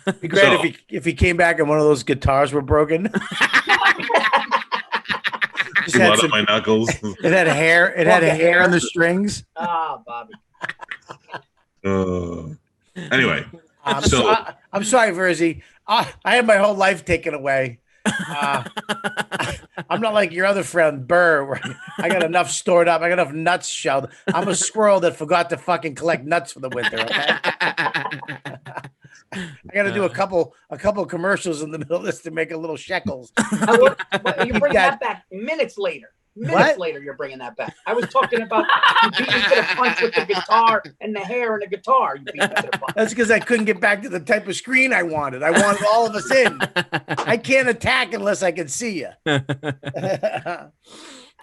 It'd be great if he came back and one of those guitars were broken. Just had my knuckles. It had hair. It had hair on the strings. Ah, Bobby. Anyway, I'm sorry, Virzi. I had my whole life taken away. I'm not like your other friend Burr, where I got enough stored up. I got enough nuts shelled. I'm a squirrel that forgot to fucking collect nuts for the winter. Okay? I got to do a couple commercials in the middle of this to make a little shekels. You bring that back minutes later. Minutes later, you're bringing that back. I was talking about you beat me to the punch with the guitar and the hair and the guitar. You beat me to the punch. That's because I couldn't get back to the type of screen I wanted. I wanted all of us in. I can't attack unless I can see you.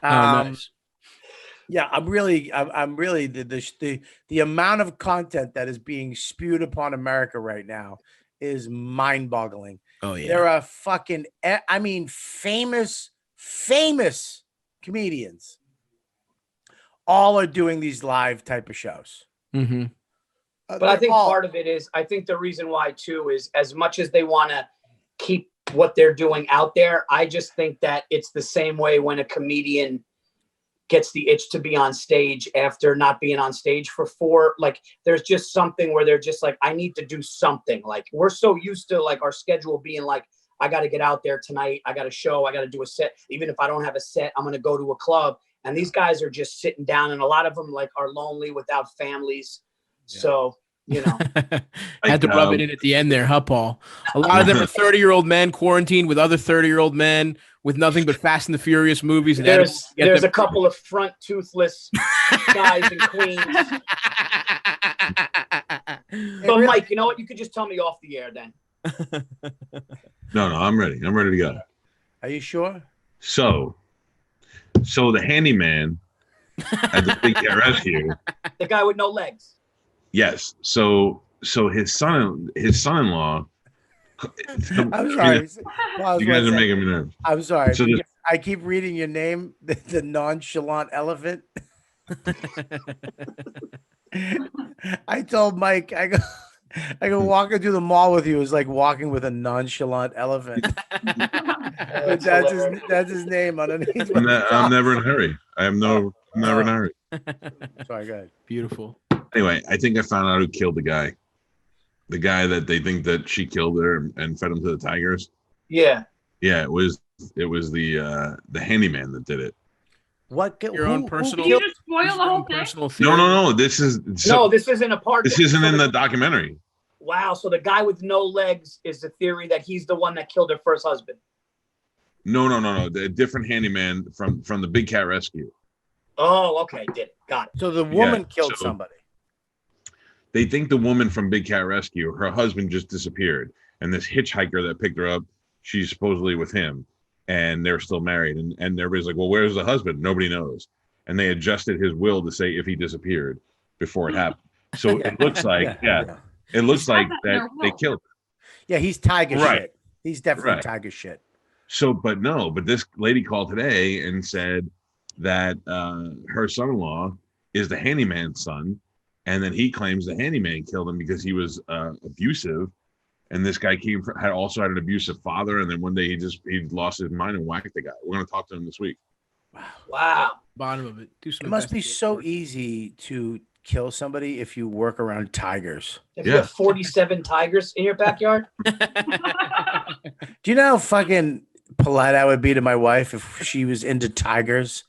Nice. Yeah, I'm really the amount of content that is being spewed upon America right now is mind-boggling. Oh yeah, there are fucking, I mean, famous comedians all are doing these live type of shows. Mm-hmm. But I think part of it is, I think the reason why too is, as much as they want to keep what they're doing out there, I just think that it's the same way when a comedian gets the itch to be on stage after not being on stage for like, there's just something where they're just like, I need to do something. Like, we're so used to like our schedule being like, I got to get out there tonight. I got a show. I got to do a set. Even if I don't have a set, I'm going to go to a club. And these guys are just sitting down, and a lot of them like are lonely without families. Yeah. So, you know, I had to rub it in at the end there, huh, Paul? A lot of them are 30-year-old men quarantined with other 30-year-old men with nothing but Fast and the Furious movies. And there's a couple of front toothless guys and queens. So, Mike, you know what? You could just tell me off the air then. No, I'm ready. I'm ready to go. Are you sure? So the handyman at the big cat rescue. The guy with no legs. Yes. So his son-in-law. I'm sorry. You guys are making me nervous. I'm sorry. So I keep reading your name, the nonchalant elephant. I told Mike, I go walking through the mall with you is like walking with a nonchalant elephant. That's his name underneath. I'm never in a hurry. I'm never in a hurry. Sorry, go ahead. Beautiful. Anyway, I think I found out who killed the guy. The guy that they think that she killed her and fed him to the tigers. Yeah. Yeah, it was the handyman that did it. What? Your own personal? Did you just spoil the whole thing? No. This isn't a part. This isn't in the documentary. Wow. So the guy with no legs is the theory that he's the one that killed her first husband. No. The different handyman from the big cat rescue. Oh, okay. Did it. Got it. So the woman killed somebody. They think the woman from Big Cat Rescue, her husband just disappeared. And this hitchhiker that picked her up, she's supposedly with him. And they're still married. And everybody's like, well, where's the husband? Nobody knows. And they adjusted his will to say if he disappeared before it happened. So it looks like, it looks like that they killed her. Yeah, he's tiger Right. shit. He's definitely Right. tiger shit. So, but this lady called today and said that her son-in-law is the handyman's son, and then he claims the handyman killed him because he was abusive, and this guy had an abusive father, and then one day he lost his mind and whacked the guy. We're gonna talk to him this week. Wow. Bottom of it. Do some It must be investigation. so easy to kill somebody if you work around tigers. If you have 47 tigers in your backyard. Do you know how fucking polite I would be to my wife if she was into tigers?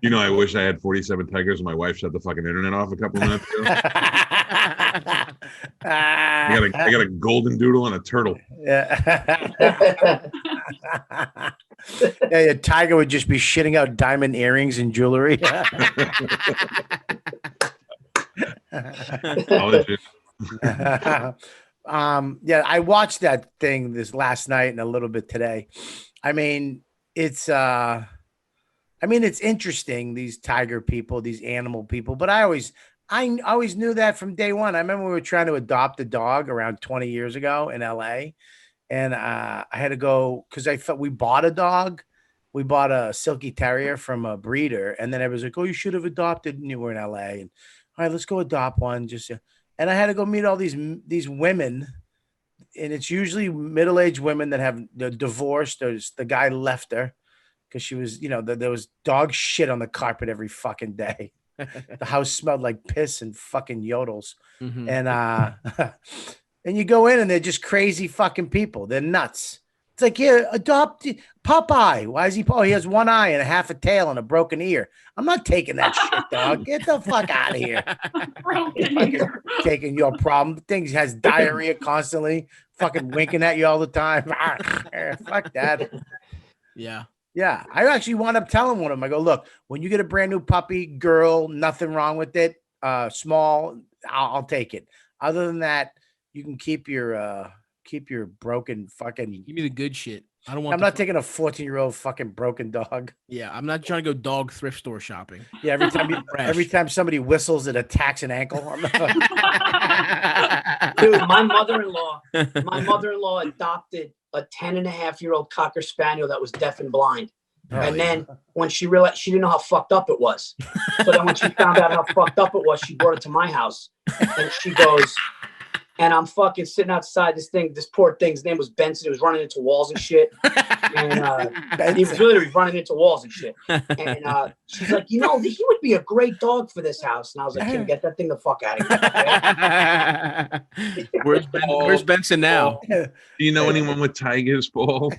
You know, I wish I had 47 tigers and my wife shut the fucking internet off a couple of minutes ago. I got a golden doodle and a turtle. Yeah. Yeah, a tiger would just be shitting out diamond earrings and jewelry. Yeah, I watched that thing this last night and a little bit today. I mean, it's interesting, these tiger people, these animal people, but I always knew that from day one. I remember we were trying to adopt a dog around 20 years ago in LA. And I had to go because I felt we bought a dog. We bought a Silky Terrier from a breeder. And then I was like, oh, you should have adopted. And you were in LA. And all right, let's go adopt one. And I had to go meet all these women. And it's usually middle-aged women that have divorced. The guy left her because she was, there was dog shit on the carpet every fucking day. The house smelled like piss and fucking yodels. Mhm. And and you go in and they're just crazy fucking people. They're nuts. It's like, yeah, adopt Popeye. Why is he? Oh, he has one eye and a half a tail and a broken ear. I'm not taking that shit, dog. Get the fuck out of here. Taking your problem. The thing has diarrhea constantly, fucking winking at you all the time. Fuck that. Yeah. Yeah. I actually wound up telling one of them, I go, look, when you get a brand new puppy, girl, nothing wrong with it. Small, I'll take it. Other than that, you can keep your broken fucking. Give me the good shit. I don't want. I'm not taking a 14-year-old fucking broken dog. Yeah, I'm not trying to go dog thrift store shopping. Yeah, every time somebody whistles, it attacks an ankle. I'm not... Dude, my mother-in-law adopted a 10-and-a-half-year-old Cocker Spaniel that was deaf and blind. And then when she realized, she didn't know how fucked up it was. So then when she found out how fucked up it was, she brought it to my house. And she goes, and I'm fucking sitting outside this poor thing's name was Benson. He was running into walls and shit. And he was literally running into walls and shit. And she's like, he would be a great dog for this house. And I was like, Kim, get that thing the fuck out of here. Where's Benson now? Do you know anyone with tigers, Paul?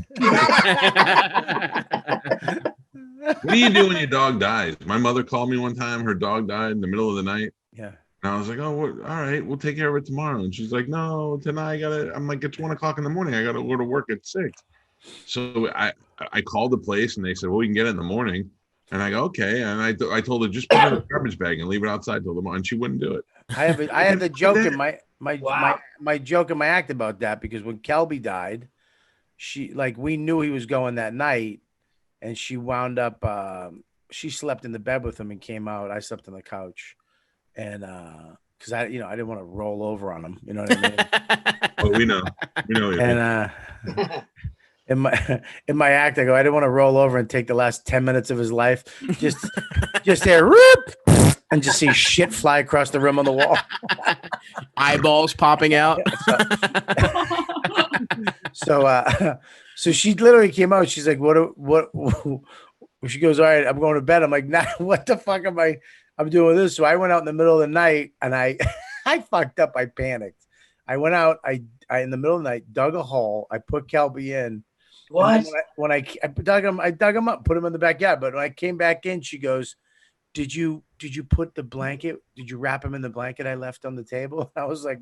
What do you do when your dog dies? My mother called me one time. Her dog died in the middle of the night. Yeah. And I was like, oh, all right, we'll take care of it tomorrow. And she's like, no, tonight I'm like, it's 1 o'clock in the morning. I got to go to work at 6. So I called the place and they said, well, we can get it in the morning. And I go, okay. And I told her, just put it in a garbage bag and leave it outside till the morning. And she wouldn't do it. I have the joke in my joke in my act about that, because when Kelby died, we knew he was going that night, and she wound up she slept in the bed with him and came out. I slept on the couch. And because I didn't want to roll over on him, you know what I mean? Well, we know. And in my act, I go, I didn't want to roll over and take the last 10 minutes of his life, just there, rip, and just see shit fly across the room on the wall, eyeballs popping out. So she literally came out. She's like, what? She goes, all right, I'm going to bed. I'm like, nah, what the fuck am I'm doing this. So I went out in the middle of the night and I fucked up. I panicked. I went out. I in the middle of the night, dug a hole. I put Kelby in. What? When I dug him up, put him in the backyard. But when I came back in, she goes, did you put the blanket? Did you wrap him in the blanket I left on the table? I was like,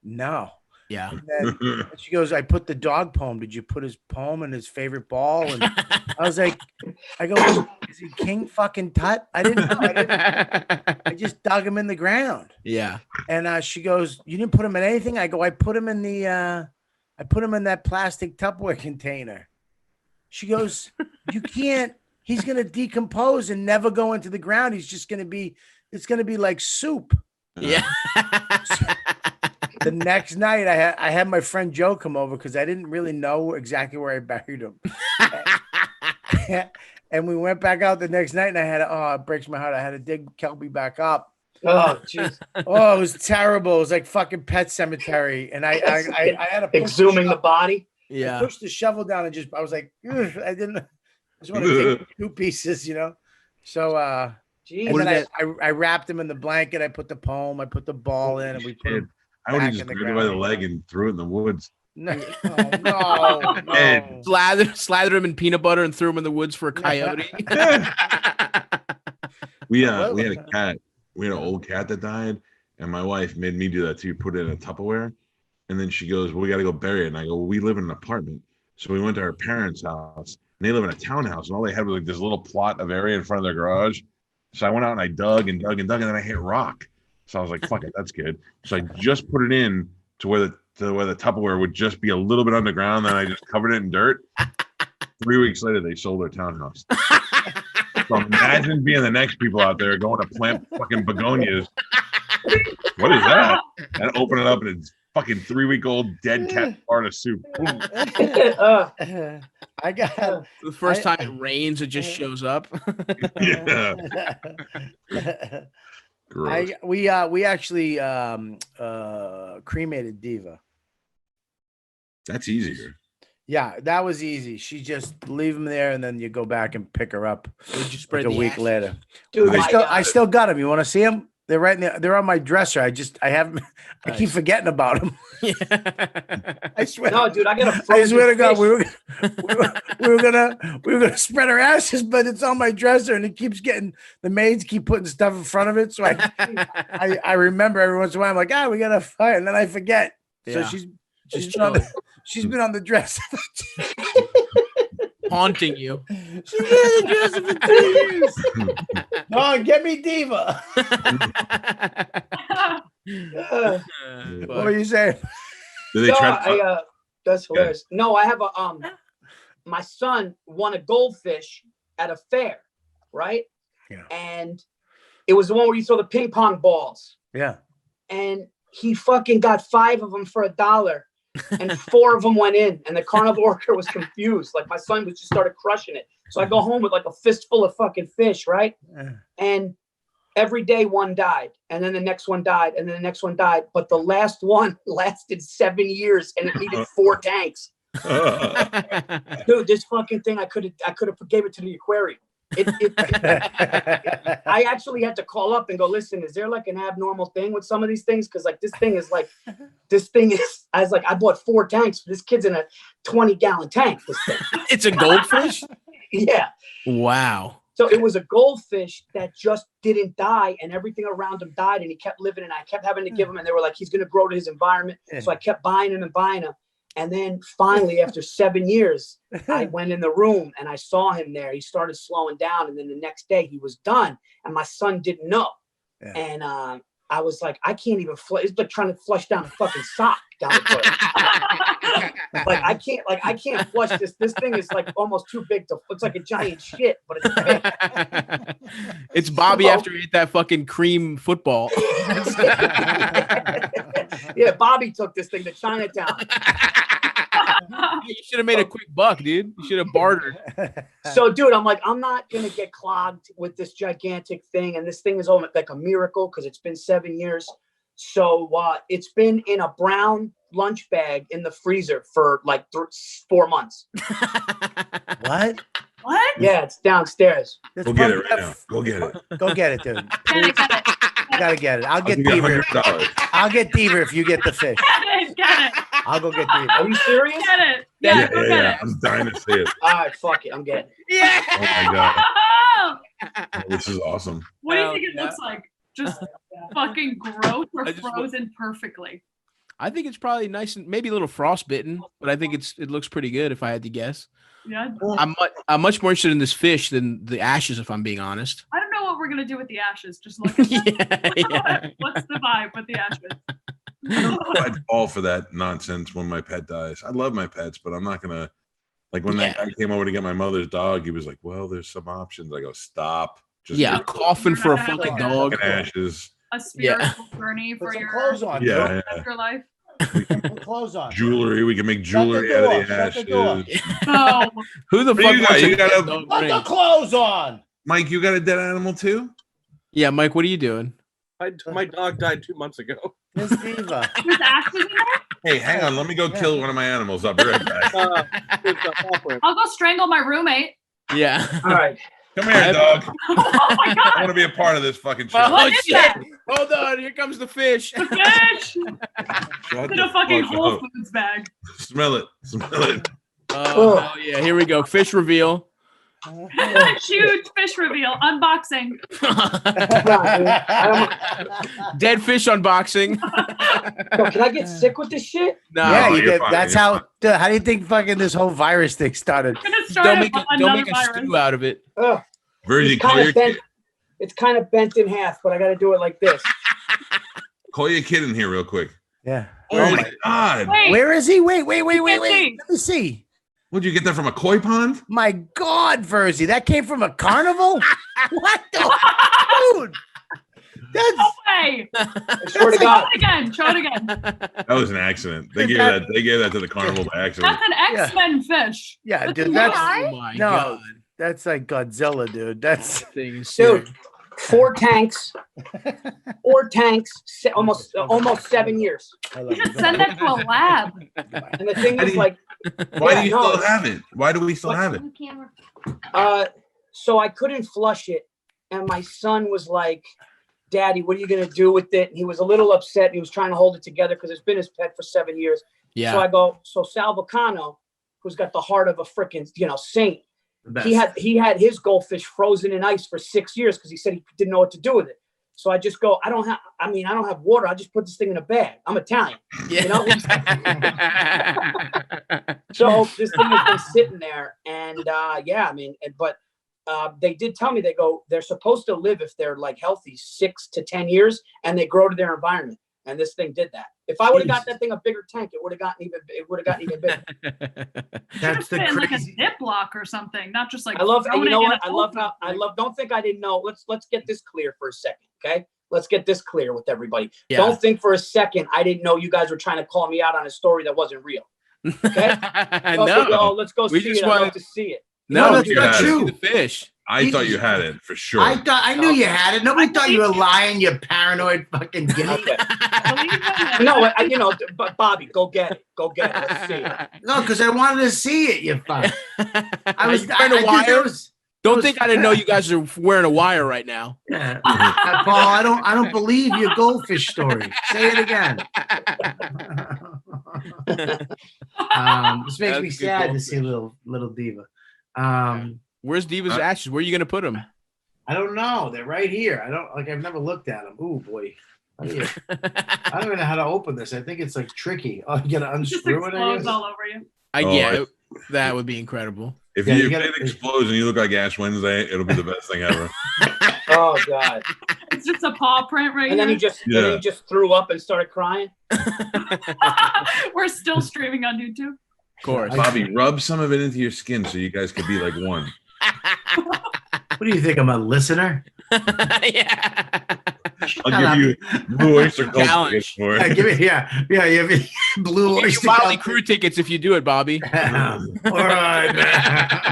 no. Yeah. And then she goes, I put the dog poem. Did you put his poem and his favorite ball? And I was like, I go, is he King fucking Tut? I didn't know. I just dug him in the ground. Yeah. And she goes, you didn't put him in anything? I go, I put him in that plastic Tupperware container. She goes, you can't, he's going to decompose and never go into the ground. He's just going to be It's gonna be like soup. Yeah. The next night, I had my friend Joe come over because I didn't really know exactly where I buried him. And we went back out the next night, and it breaks my heart. I had to dig Kelby back up. Oh, jeez. Oh, it was terrible. It was like fucking Pet Cemetery, and I had to exhuming the body. Yeah. I pushed the shovel down and I was like, ugh, I just want to take 2 pieces, you know. So, Jeez. and then I wrapped him in the blanket. I put the poem. I put the ball in, and we put him. I would have just grabbed it by the leg and threw it in the woods. No, no. Slather him in peanut butter and threw him in the woods for a coyote. We had a cat. We had an old cat that died, and my wife made me do that too. Put it in a Tupperware, and then she goes, "Well, we got to go bury it." And I go, "Well, we live in an apartment." So we went to our parents' house, and they live in a townhouse, and all they had was like this little plot of area in front of their garage. So I went out and I dug and dug and dug, and then I hit rock. So I was like, "Fuck it, that's good." So I just put it in to where the Tupperware would just be a little bit underground. Then I just covered it in dirt. 3 weeks later, they sold their townhouse. So imagine being the next people out there going to plant fucking begonias. What is that? And open it up, and it's fucking 3-week-old dead cat part of soup. I got The first time it rains, it just shows up. Yeah. Gross. we actually cremated Diva. That's easier. Yeah, that was easy. She just leave them there, and then you go back and pick her up Would you spread like a the week ashes? later. Dude, I still got them. You want to see them? They're right in there. They're on my dresser. I haven't. I keep forgetting about them. Yeah. I swear. no, dude, I got a I swear to God, fish. we were gonna spread our ashes, but it's on my dresser, and it keeps getting the maids keep putting stuff in front of it. So I remember every once in a while. I'm like, we gotta fight, and then I forget. So Yeah. she's been on the dresser. Haunting you. She's been on the dresser for 2 years. No, get me Diva. What were you saying? Did they try? That's hilarious. No, I have my son won a goldfish at a fair, right? Yeah. And it was the one where you throw the ping pong balls. Yeah. And he fucking got 5 of them for $1. And 4 of them went in, and the carnival worker was confused. Like, my son just started crushing it. So I go home with like a fistful of fucking fish, right? And every day one died, and then the next one died, and then the next one died. But the last one lasted 7 years, and it needed 4 tanks. Dude, this fucking thing, I could have gave it to the aquarium. I actually had to call up and go, listen, is there like an abnormal thing with some of these things? Because like this thing is, I was like, I bought 4 tanks. This kid's in a 20-gallon tank. This thing. It's a goldfish? Yeah. Wow. So it was a goldfish that just didn't die, and everything around him died, and he kept living, and I kept having to give him, and they were like, he's going to grow to his environment. So I kept buying him. And then finally, after 7 years, I went in the room and I saw him there. He started slowing down. And then the next day he was done. And my son didn't know. Yeah. And I was like, I can't even flush. It's like trying to flush down a fucking sock down the toilet. I can't flush this. This thing is like almost too big to, it's like a giant shit, but it's big. It's Bobby after he ate that fucking cream football. Yeah, Bobby took this thing to Chinatown. You should have made a quick buck, dude. You should have bartered. So, dude, I'm like, I'm not going to get clogged with this gigantic thing. And this thing is almost like a miracle because it's been 7 years. So it's been in a brown lunch bag in the freezer for like 4 months. What? What? Yeah, it's downstairs. Go get it right now. Go get it. Go get it, dude. Get it. You gotta get it. I'll get I'll Deaver. $100. I'll get Deaver if you get the fish. Get it. I'll go get Deaver. Are you serious? Get it. Yeah, go get it. I'm dying to see it. All right, fuck it. I'm getting it. Yeah. Oh my god, Oh, this is awesome. what do you Hell think it yeah. looks like? Just fucking gross or I just want- frozen perfectly? I think it's probably nice and maybe a little frostbitten, but I think it looks pretty good if I had to guess. Yeah. I'm much more interested in this fish than the ashes, if I'm being honest. I don't know what we're gonna do with the ashes. Just look at Yeah. What's the vibe with the ashes? I'd fall for that nonsense when my pet dies. I love my pets, but I'm not gonna, like, when that guy came over to get my mother's dog, he was like, well, there's some options. I go, stop, Just Yeah, a coffin for a fucking dog. fucking ashes. A spiritual journey for Put some your clothes on. Yeah, afterlife. Put clothes on. jewelry. We can make jewelry out of the Shut the door. ashes. No. Who the What fuck do you got? wants a You got dead a- dog Put the ring? clothes on. Mike, you got a dead animal too? Yeah, Mike, what are you doing? My dog died 2 months ago. Miss Diva. There's ashes in there? Hey, hang on. Let me go kill one of my animals. I'll be right back. I'll go strangle my roommate. Yeah. All right. Come here, dog. Oh my I god. want to be a part of this fucking show. Oh What is shit! that? Hold on, here comes the fish. The fish Shut in the a fucking fuck Whole up. Foods bag. Smell it. Smell it. Oh hell yeah! Here we go. Fish reveal. Huge fish reveal. Unboxing. Dead fish unboxing. Yo, can I get sick with this shit? No, Yeah, No, you you're did. fine, That's you're how. Dude, how do you think fucking this whole virus thing started? I'm gonna start don't make another a virus. stew out of it. Ugh, Virgie, it's call kind your of bent. kid. It's kind of bent in half, but I got to do it like this. Call your kid in here real quick. Yeah. Oh my god! Wait, Where is he? Wait. can't see. Let me see. Would you get that from a koi pond? My God, Virzi, that came from a carnival? What the dude? That's no way. I swear to Show God. it again. Show it again. That was an accident. They gave that. They gave that to the carnival by accident. That's an X-Men fish. yeah, That's dude. a That's lie. Oh my No. god! that's like Godzilla, dude. That's Thing is Dude, sick. 4 tanks. 4 tanks. Almost 7 years. You should send that to a lab. And the thing is, like, Why yeah, do you no, still have it? Why do we still have it? so I couldn't flush it, and my son was like, "Daddy, what are you gonna do with it?" And he was a little upset. He was trying to hold it together because it's been his pet for 7 years. Yeah. So I go, so Sal Vulcano, who's got the heart of a freaking saint, he had his goldfish frozen in ice for 6 years because he said he didn't know what to do with it. So I just go, I don't have water. I just put this thing in a bag. I'm Italian. You know? So this thing has been sitting there, and but they did tell me, they're supposed to live, if they're like healthy, 6 to 10 years, and they grow to their environment. And this thing did that. If I would have got that thing a bigger tank, it would have gotten even bigger. That's the Should've been like a crazy. Ziploc or something, not just like. I love, throwing you know it in what? a I love Whole how Foods. don't think I didn't know. Let's get this clear for a second, okay? Let's get this clear with everybody. Yeah. Don't think for a second I didn't know you guys were trying to call me out on a story that wasn't real. Okay? No. Let's go We see just it. I'd wanted- love to see it. No, that's you not gotta true. see the fish. I thought you had it for sure. I knew you had it. Nobody thought you were lying, you paranoid fucking guinea. Okay. Believe it. No, but Bobby, go get it. Go get it. Let's see it. No, because I wanted to see it, you fuck. I was You wearing a I did wire? those- Don't think I didn't know you guys are wearing a wire right now. Yeah. Paul, I don't believe your goldfish story. Say it again. This makes That's me good sad to goldfish. see little diva. Where's Diva's ashes? Where are you gonna put them? I don't know. They're right here. I've never looked at them. Ooh boy. I don't even know how to open this. I think it's like tricky. Oh, you gotta Just unscrew it. I explodes guess? all over you. That would be incredible. If Yeah, you you if gotta- it explodes and you look like Ash Wednesday, it'll be the best thing ever. Oh God. It's just a paw print right And then here. he just threw up and started crying. We're still streaming on YouTube. Of course. Bobby, rub some of it into your skin so you guys could be like one. What do you think? I'm a listener? Yeah. I'll give you Blue Oyster Cult Challenge. tickets for Yeah, it. give it. Yeah. Blue Get oyster. your Molly Crew tickets if you do it, Bobby. All right, man.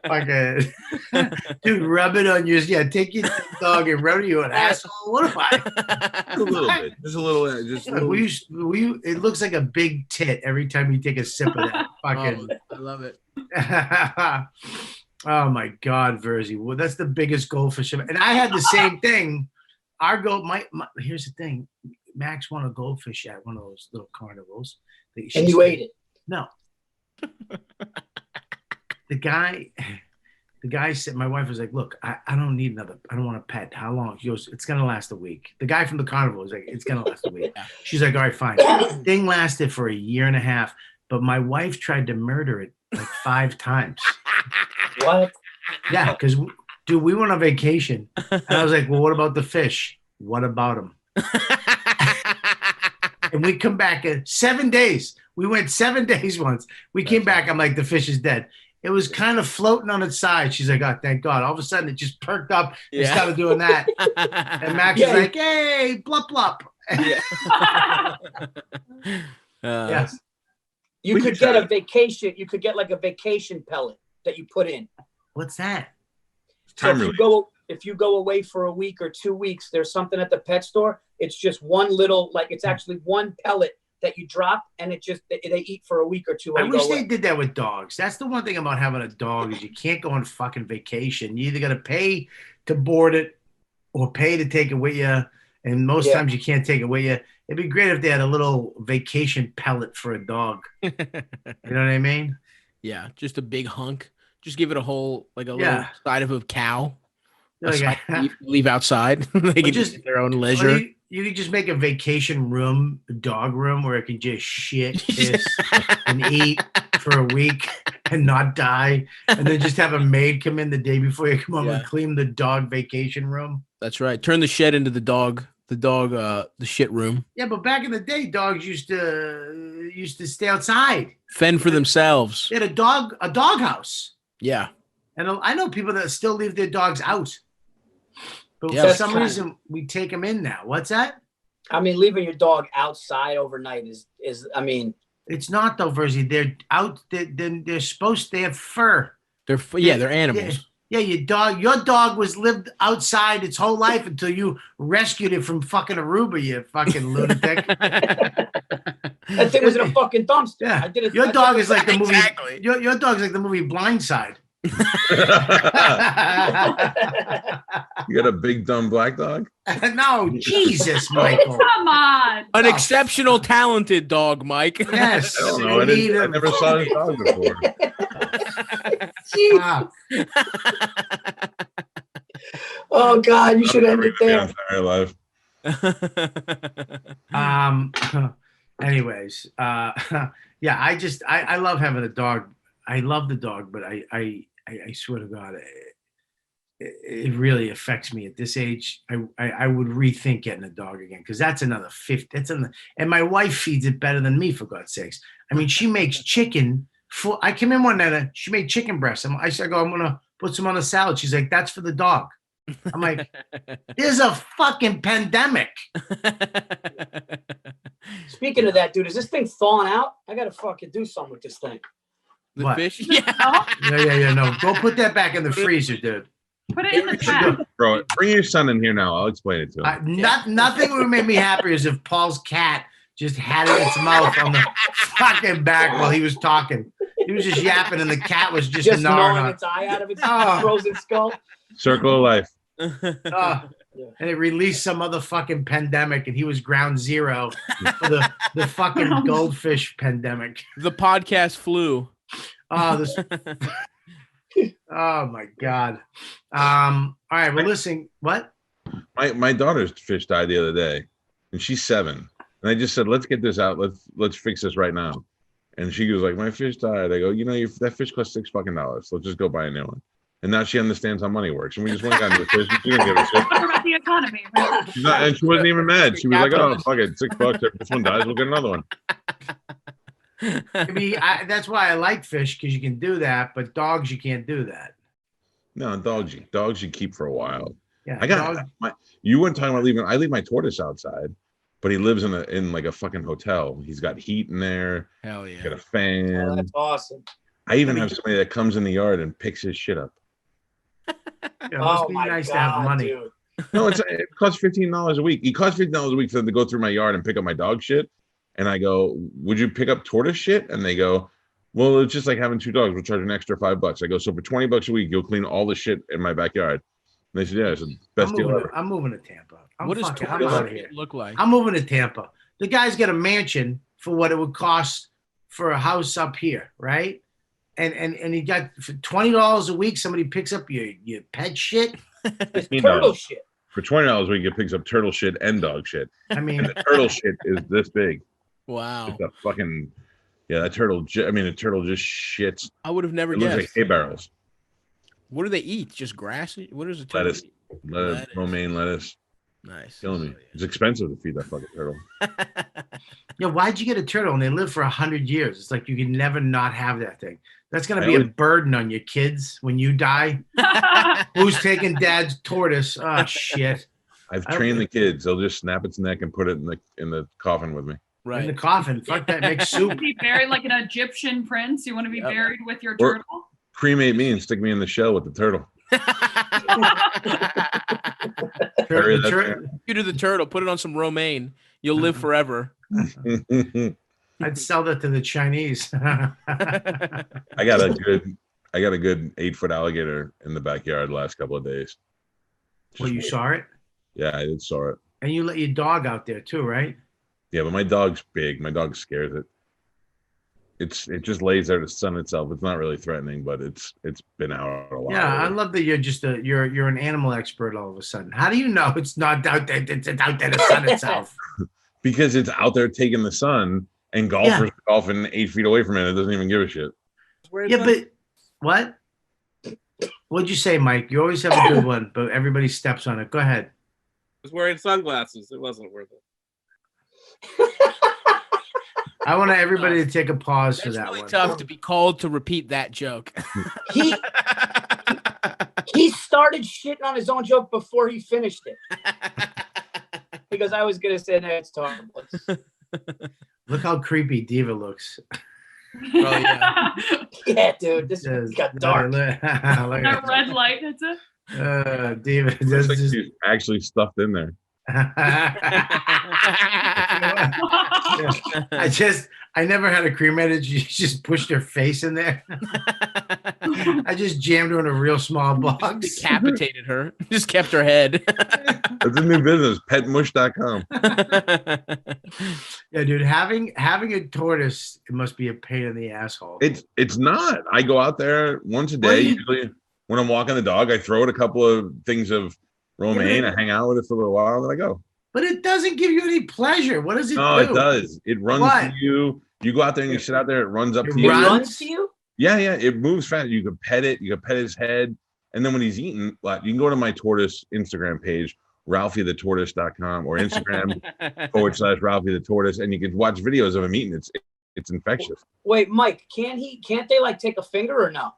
Okay. Dude, rub it on your. Yeah, take your dog and rub it. You an asshole. What am I? Just a little bit. Just a little. Just a little. It looks like a big tit every time you take a sip of that fucking. I love it. Oh my God, Virzi. Well, that's the biggest goldfish ever. And I had the same thing. Here's the thing. Max won a goldfish at one of those little carnivals. And you ate it. No. The guy said, my wife was like, look, I don't need another. I don't want a pet. How long? He goes, it's going to last a week. The guy from the carnival was like, it's going to last a week. She's like, all right, fine. Thing lasted for a year and a half, but my wife tried to murder it like 5 times. What? Yeah, because, dude, we went on vacation. And I was like, well, what about the fish? What about them? And we come back in 7 days. We went 7 days once. We came back. I'm like, the fish is dead. it was kind of floating on its side. She's like, oh, thank God. All of a sudden, it just perked up and Yeah. started doing that. And Max is like, hey, blup, blup. Yes. You could get a vacation. You could get like a vacation pellet that you put in. What's that? So if you go away for a week or 2 weeks, there's something at the pet store. It's just one little, like it's actually one pellet that you drop, and it just they eat for a week or two. I wish they did that with dogs. That's the one thing about having a dog is you can't go on fucking vacation. You either got to pay to board it or pay to take it with you. And most times you can't take it with you. It'd be great if they had a little vacation pellet for a dog. You know what I mean? Yeah, just a big hunk. Just give it a whole, like a little side of a cow. Like leave outside. They can just their own leisure. You could just make a vacation room, a dog room, where it can just shit, piss, and eat for a week and not die. And then just have a maid come in the day before you come home and clean the dog vacation room. That's right. Turn the shed into the shit room. Yeah, but back in the day, dogs used to stay outside. Fend for themselves. They had a dog house. Yeah. And I know people that still leave their dogs out. But for some reason, we take them in now. What's that? I mean, leaving your dog outside overnight is I mean. It's not though, Virzi. They're out. They're supposed to have fur. They're animals. Yeah, your dog lived outside its whole life until you rescued it from fucking Aruba, you fucking lunatic. That thing was in a fucking dumpster. Yeah. Your dog is like the movie. Exactly. Your dog's like the movie Blindside. You got a big dumb black dog? No, Jesus, Michael. Come on. An exceptional, talented dog, Mike. Yes. I don't know. I never saw his dog before. Oh God, you should end it there. Anyways, yeah, I love having a dog. I love the dog, but I swear to God, it really affects me at this age. I would rethink getting a dog again because that's another 50. And my wife feeds it better than me, for God's sakes. I mean, she makes chicken. I came in one night and she made chicken breasts. I said, I'm gonna put some on a salad. She's like, that's for the dog. I'm like, there's a fucking pandemic. Speaking of that, dude, is this thing thawing out? I gotta fucking do something with this thing. The fish? Yeah. No, go put that back in the freezer, dude. Put it in the trap. Bro, bring your son in here now. I'll explain it to him. Nothing would make me happier is if Paul's cat just had it in its mouth on the fucking back while he was talking. He was just yapping, and the cat was just gnawing its eye out of its frozen skull. Circle of life. And it released some other fucking pandemic, and he was ground zero for the fucking goldfish pandemic. The podcast flu. Oh, oh my God. All right, well, listen, what? My daughter's fish died the other day, and she's 7. And I just said, let's get this out. Let's fix this right now. And she goes like, my fish died. I go, that fish cost $6 fucking. Let's just go buy a new one. And now she understands how money works. And we just went down to the fish. She didn't give a shit. About the economy. And she wasn't even mad. She was like, oh, fuck it. $6. If this one dies, we'll get another one. I mean, that's why I like fish, because you can do that, but dogs, you can't do that. No, dogs you keep for a while. Yeah, I got you weren't talking about leaving. I leave my tortoise outside, but he lives in like a fucking hotel. He's got heat in there. Hell yeah. He's got a fan. Oh, that's awesome. I even have somebody that comes in the yard and picks his shit up. It must be nice to have money. Dude. No, it costs $15 a week. It costs $15 a week for them to go through my yard and pick up my dog shit. And I go, would you pick up tortoise shit? And they go, well, it's just like having 2 dogs. We'll charge an extra $5. I go, so for $20 a week, you'll clean all the shit in my backyard. And they said, yeah, it's the best deal ever. I'm moving to Tampa. What does tortoise look like? I'm moving to Tampa. The guy's got a mansion for what it would cost for a house up here, right? And he got for $20 a week, somebody picks up your pet shit. Turtle shit. For $20 a week, it picks up turtle shit and dog shit. I mean, and the turtle shit is this big. Wow. It's a fucking, that turtle. The turtle just shits. I would have never guessed. Looks like hay barrels. What do they eat? Just grass? What is it? Lettuce, romaine lettuce. Nice. Killing me. It's expensive to feed that fucking turtle. Yeah, why'd you get a turtle? And they live for 100 years. It's like you can never not have that thing. That's gonna I be a always- burden on your kids when you die. Who's taking dad's tortoise? Oh shit! I've trained the kids. They'll just snap its neck and put it in the coffin with me. In the coffin. Fuck that. Make You want soup. to be buried like an Egyptian prince? You want to be Yep. buried with your Or- turtle? Cremate me and stick me in the shell with the turtle. Tur- Bury the that tur- You do the turtle, put it on some romaine. You'll live forever. I'd sell that to the Chinese. I got a good 8-foot alligator in the backyard the last couple of days. Well, you saw it, Yeah, I did saw it. and you let your dog out there too, right? Yeah, but my dog's big. My dog scares it. It just lays there to sun itself. It's not really threatening, but it's been out a while. Yeah, I love that you're just you're an animal expert all of a sudden. How do you know it's not out there? It's out there to sun itself. Because it's out there taking the sun, and golfers are golfing 8 feet away from it. It doesn't even give a shit. Yeah, but what? What'd you say, Mike? You always have a good one, but everybody steps on it. Go ahead. was wearing sunglasses. It wasn't worth it. I want everybody to take a pause for That's that really one. tough to be called to repeat that joke. He started shitting on his own joke before he finished it. Because I was gonna say, no, it's horrible. Look how creepy Diva looks. Oh, yeah. Yeah, dude, this got dark. Look That red light, that's it. Diva. Looks This like is- she's actually stuffed in there. I never had a cremated. She just pushed her face in there. I just jammed her in a real small box. Decapitated her. Just kept her head. It's a new business, petmush.com. Yeah, dude, having a tortoise, it must be a pain in the asshole. It's not. I go out there once a day. Usually when I'm walking the dog, I throw it a couple of things of romaine. I hang out with it for a little while, and then I go. But it doesn't give you any pleasure. What does it No, do? it does. It runs What? to you. You go out there and you sit out there. It runs up It to you. runs? to you? Yeah. It moves fast. You can pet it. You can pet his head. And then when he's eating, like, you can go to my tortoise Instagram page, RalphieTheTortoise.com, or Instagram /Ralphie the Tortoise, and you can watch videos of him eating. It's infectious. Wait, Mike, can't they like take a finger or no?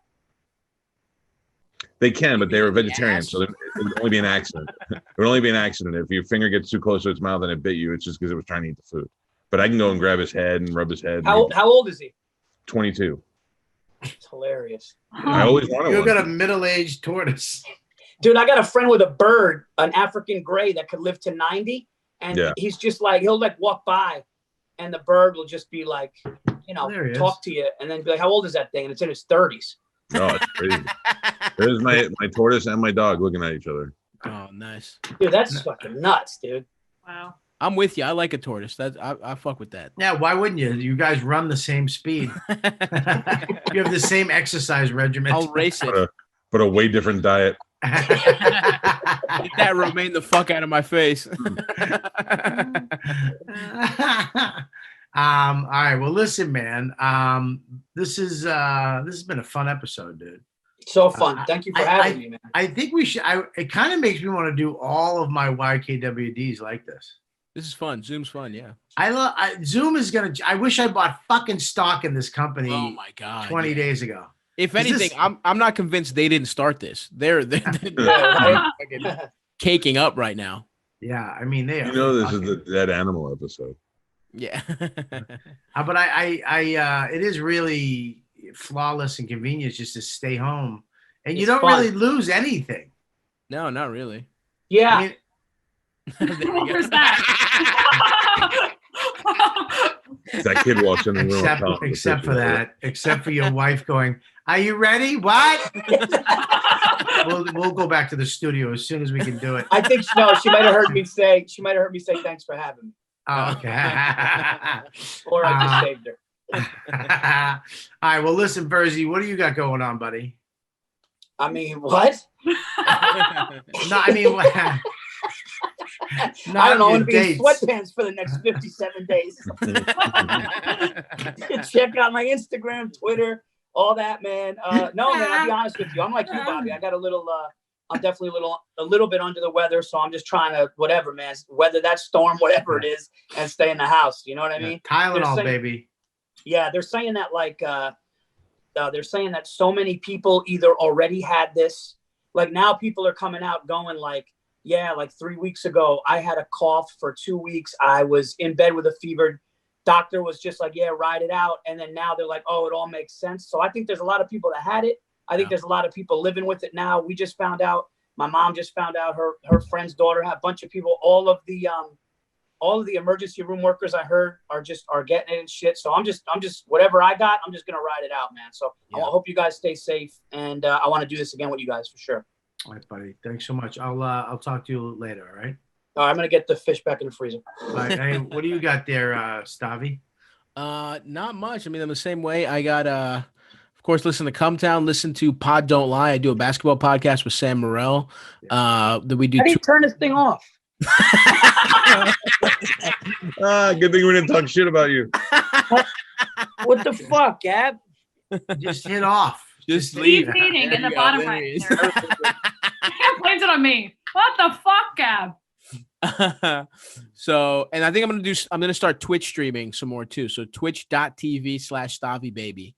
They can, but they were vegetarian, so it would only be an accident. It would only be an accident if your finger gets too close to its mouth and it bit you. It's just because it was trying to eat the food. But I can go and grab his head and rub his head. How old is he? 22. It's hilarious. I always wanted You one. got a middle-aged tortoise. Dude, I got a friend with a bird, an African gray that could live to 90. And Yeah. he's just like, he'll like walk by and the bird will just be like, There he is. talk to you and then be like, how old is that thing? And it's in his 30s. Oh, it's crazy. There's my tortoise and my dog looking at each other. Oh, nice. Dude, that's fucking nuts, dude. Wow. I'm with you. I like a tortoise. I fuck with that. Yeah, why wouldn't you? You guys run the same speed. You have the same exercise regimen. I'll race it. But a way different diet. Get that romaine the fuck out of my face. All right. Well, listen, man. This has been a fun episode, dude. So fun. Thank you for having me, man. I think we should. It kind of makes me want to do all of my YKWDs like this. This is fun. Zoom's fun. Yeah. Zoom is gonna. I wish I bought fucking stock in this company. Oh my god. 20 yeah. days ago. If Is anything, this- I'm not convinced they didn't start this. They're Right? fucking caking up right now. Yeah, I mean they are. You know this is the dead animal episode. Yeah. But it is really flawless and convenient just to stay home, and you It's don't fun. really lose anything. No, not really. Yeah. I mean, What was that? That kid walks in the room. except for that, except for your wife going, "Are you ready? What?" we'll go back to the studio as soon as we can do it. I think she might have heard me say thanks for having me. Oh, okay. Or I just saved her. All right. Well, listen, Virzi, what do you got going on, buddy? I mean, what? No, I mean, I don't know. I'm your gonna be in dates. sweatpants for the next 57 days. Check out my Instagram, Twitter, all that, man. No, man. I'll be honest with you. I'm like you, Bobby. I got a little I'm definitely a little bit under the weather, so I'm just trying to whatever, man, weather that storm, whatever it is, and stay in the house. You know what I mean? Tylenol, baby. Yeah, they're saying that they're saying that so many people either already had this. Like now, people are coming out going like, yeah, like 3 weeks ago, I had a cough for 2 weeks. I was in bed with a fever. Doctor was just like, yeah, ride it out. And then now they're like, oh, it all makes sense. So I think there's a lot of people that had it. I think there's a lot of people living with it now. We just found out, my mom just found out her friend's daughter had a bunch of people. All of the emergency room workers I heard are getting it and shit. So I'm just whatever I got, I'm just going to ride it out, man. So I hope you guys stay safe. And I want to do this again with you guys for sure. All right, buddy. Thanks so much. I'll talk to you later. All right. All right, I'm going to get the fish back in the freezer. All right. Hey, what do you got there, Stavi? Not much. I mean, I'm the same way. I got, of course, listen to Come Town, listen to Pod Don't Lie. I do a basketball podcast with Sam Morrell. That we do. How do you turn this thing off? Good thing we didn't talk shit about you. What the fuck, Gab? Just hit off. Just He's leave. eating in the bottom right. Blames it on me. What the fuck, Gab? So, and I think I'm gonna start Twitch streaming some more too. So twitch.tv/StaviBaby.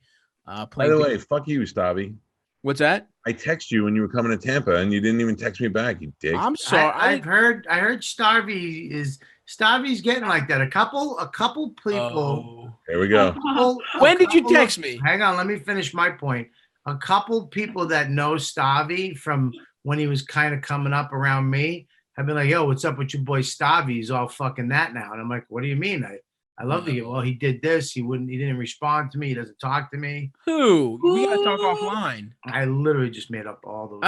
By the way, fuck you, Stavi. What's that? I text you when you were coming to Tampa, and you didn't even text me back. You dick. I'm sorry. I heard Stavi's getting like that. A couple people. Oh. There we go. When did you text me? Hang on, let me finish my point. A couple people that know Stavi from when he was kind of coming up around me have been like, yo, what's up with your boy Stavi? He's all fucking that now. And I'm like, what do you mean? I love to get, well, he did this. He didn't respond to me. He doesn't talk to me. Who? We gotta talk offline. I literally just made up all those.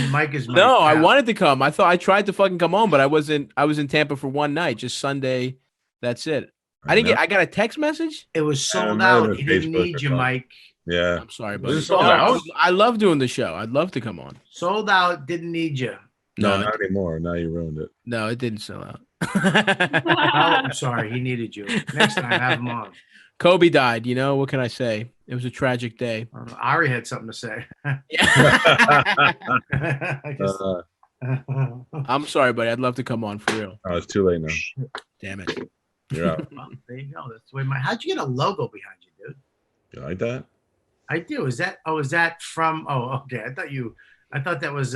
Mike is no, I wanted to come. I tried to fucking come home, but I was in Tampa for one night, just Sunday. That's it. I got a text message. It was sold out. He didn't need you, Mike. Yeah. I'm sorry, but out? I love doing the show. I'd love to come on. Sold out, didn't need you. No, not anymore. Now you ruined it. No, it didn't sell out. I'm sorry. He needed you. Next time, have him on. Kobe died. What can I say? It was a tragic day. Ari had something to say. I'm sorry, buddy. I'd love to come on for real. Oh, it's too late now. Damn it. You're out. Well, there you go. That's the way how'd you get a logo behind you, dude? You like that? I do. Is that from, okay. I thought that was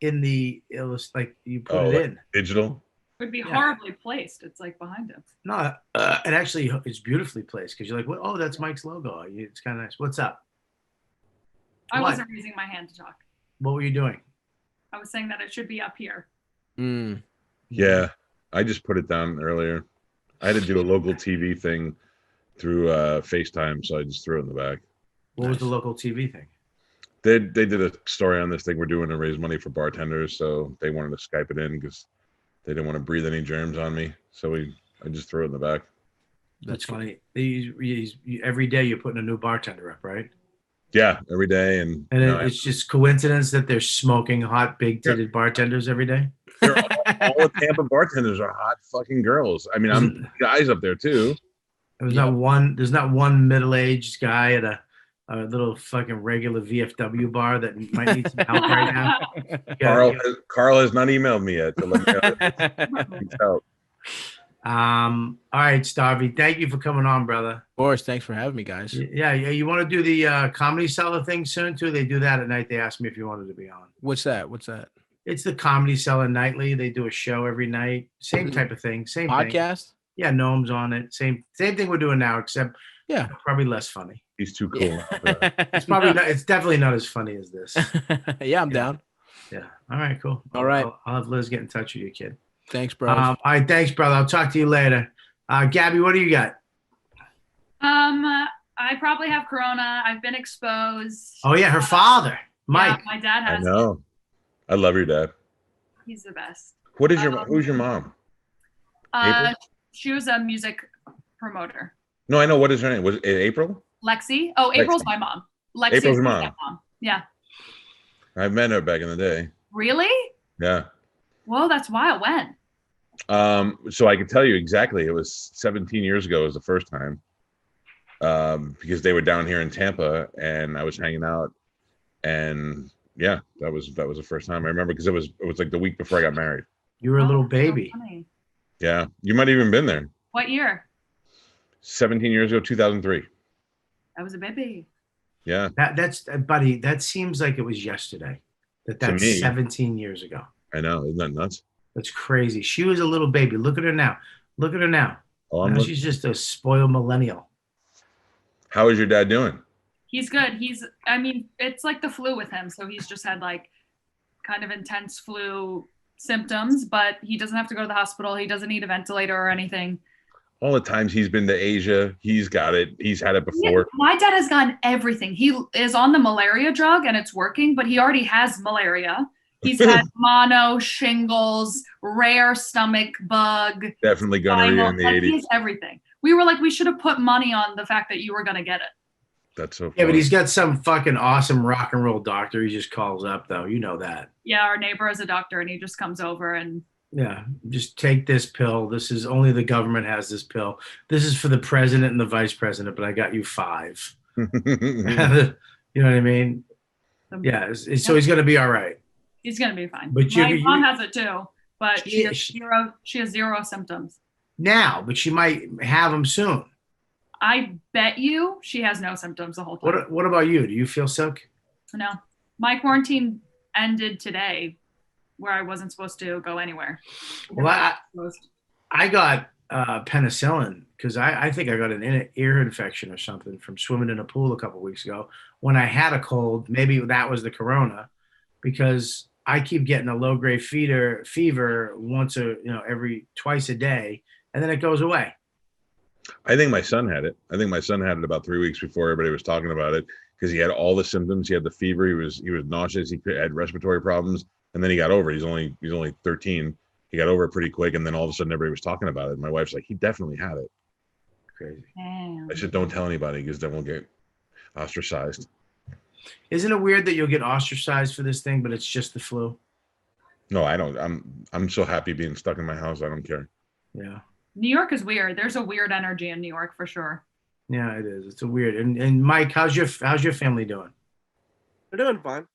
it was like you put it in. Digital? It would be horribly placed. It's like behind him. No, it actually is beautifully placed because you're like, oh, that's Mike's logo. It's kind of nice. What's up? I wasn't raising my hand to talk. What were you doing? I was saying that it should be up here. Yeah, I just put it down earlier. I had to do a local TV thing through FaceTime, so I just threw it in the back. What was the local TV thing? They did a story on this thing we're doing to raise money for bartenders, so they wanted to Skype it in because they didn't want to breathe any germs on me. So I just threw it in the back. That's funny. Every day you're putting a new bartender up, right? Yeah, every day, and it's just coincidence that they're smoking hot, big-titted bartenders every day. All the Tampa bartenders are hot fucking girls. I mean, I'm guys up there too. There's not one middle-aged guy at a little fucking regular VFW bar that might need some help right now. Carl has not emailed me yet to let me know. Needs help. All right, Stavi, thank you for coming on, brother. Of course, thanks for having me, guys. Yeah. You want to do the Comedy Cellar thing soon too? They do that at night. They asked me if you wanted to be on. What's that? It's the Comedy Cellar nightly. They do a show every night. Same type of thing. Same podcast. Thing. Yeah, Noam's on it. Same thing we're doing now, except probably less funny. He's too cool. It's probably not. It's definitely not as funny as this. Yeah, I'm down. Yeah. All right. Cool. All right. I'll have Liz get in touch with you, kid. Thanks, bro. All right. Thanks, brother. I'll talk to you later. Gabby, what do you got? I probably have corona. I've been exposed. Oh yeah, her father, Mike. Yeah, my dad has. I know. I love your dad. He's the best. What is who's your mom? She was a music promoter. No, I know. What is her name? Was it April? Lexi. Oh, April's my mom. Lexi April's is my mom. stepmom. Yeah. I met her back in the day. Really? Yeah. Whoa, that's wild. When? So I can tell you exactly. It was 17 years ago. Was the first time. Because they were down here in Tampa, and I was hanging out And yeah, that was the first time I remember, because it was like the week before I got married. You were a little so baby. funny. Yeah, you might have even been there. What year? 17 years ago, 2003. I was a baby. Yeah, That's buddy. That seems like it was yesterday. That's me. 17 years ago. I know. Isn't that nuts? That's crazy. She was a little baby. Look at her now. Look at her now. Oh, Now she's just a spoiled millennial. How is your dad doing? He's good. I mean, it's like the flu with him. So he's just had like kind of intense flu symptoms, but he doesn't have to go to the hospital. He doesn't need a ventilator or anything. All the times he's been to Asia, he's got it. He's had it before. My dad has gotten everything. He is on the malaria drug and it's working, but he already has malaria. He's had mono, shingles, rare stomach bug. Definitely gonorrhea in the 80s. He has everything. We were like, we should have put money on the fact that you were going to get it. That's so funny. Yeah, but he's got some fucking awesome rock and roll doctor he just calls up, though. You know that. Yeah, our neighbor is a doctor and he just comes over and yeah, just take this pill. This is only the government has this pill. This is for the president and the vice president, but I got you 5. You know what I mean? Yeah, so he's going to be all right. He's going to be fine. But my mom has it too, but she has zero symptoms. Now, but she might have them soon. I bet you she has no symptoms the whole time. What about you? Do you feel sick? No. My quarantine ended today where I wasn't supposed to go anywhere. Well, I got penicillin because I think I got an ear infection or something from swimming in a pool a couple of weeks ago when I had a cold. Maybe that was the corona, because I keep getting a low-grade fever twice a day, and then it goes away. I think my son had it. I think my son had it about 3 weeks before everybody was talking about it, because he had all the symptoms. He had the fever. He was nauseous. He had respiratory problems, and then he got over it. He's only 13. He got over it pretty quick, and then all of a sudden everybody was talking about it. And my wife's like, he definitely had it. Crazy. Damn. I said, don't tell anybody, because then we'll get ostracized. Isn't it weird that you'll get ostracized for this thing, but it's just the flu? No, I don't. I'm so happy being stuck in my house. I don't care. Yeah. New York is weird. There's a weird energy in New York for sure. Yeah, it is. It's a weird. And Mike, how's your family doing? They're doing fine.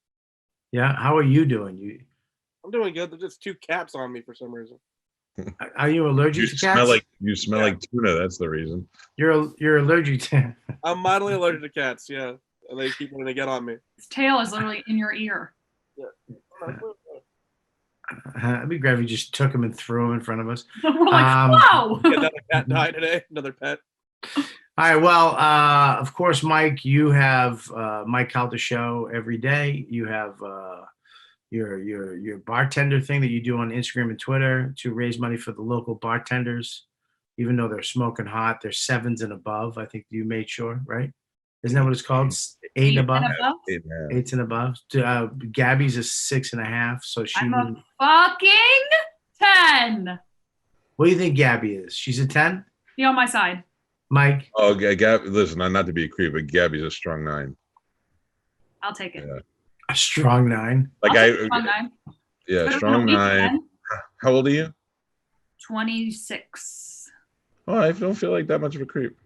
Yeah. How are you doing? I'm doing good. There's just 2 cats on me for some reason. Are you allergic to cats? You smell like tuna. That's the reason. You're allergic to. I'm mildly allergic to cats. Yeah, and they keep wanting to get on me. His tail is literally in your ear. Yeah. It'd be great if you just took him and threw him in front of us. We're like, whoa! Another cat died today. Another pet. All right. Well, of course, Mike, you have Mike Calta show every day. You have your bartender thing that you do on Instagram and Twitter to raise money for the local bartenders, even though they're smoking hot. They're 7s and above. I think you made sure, right? Isn't that what it's called? 8 and above. 8 and above. Gabby's a 6.5. So I'm a fucking 10. What do you think Gabby is? She's a 10? Be on my side. Mike? Oh, Gabby, listen, not to be a creep, but Gabby's a strong 9. I'll take it. Yeah. A strong 9? Strong 9. Yeah, strong 9. How old are you? 26. Oh, I don't feel like that much of a creep.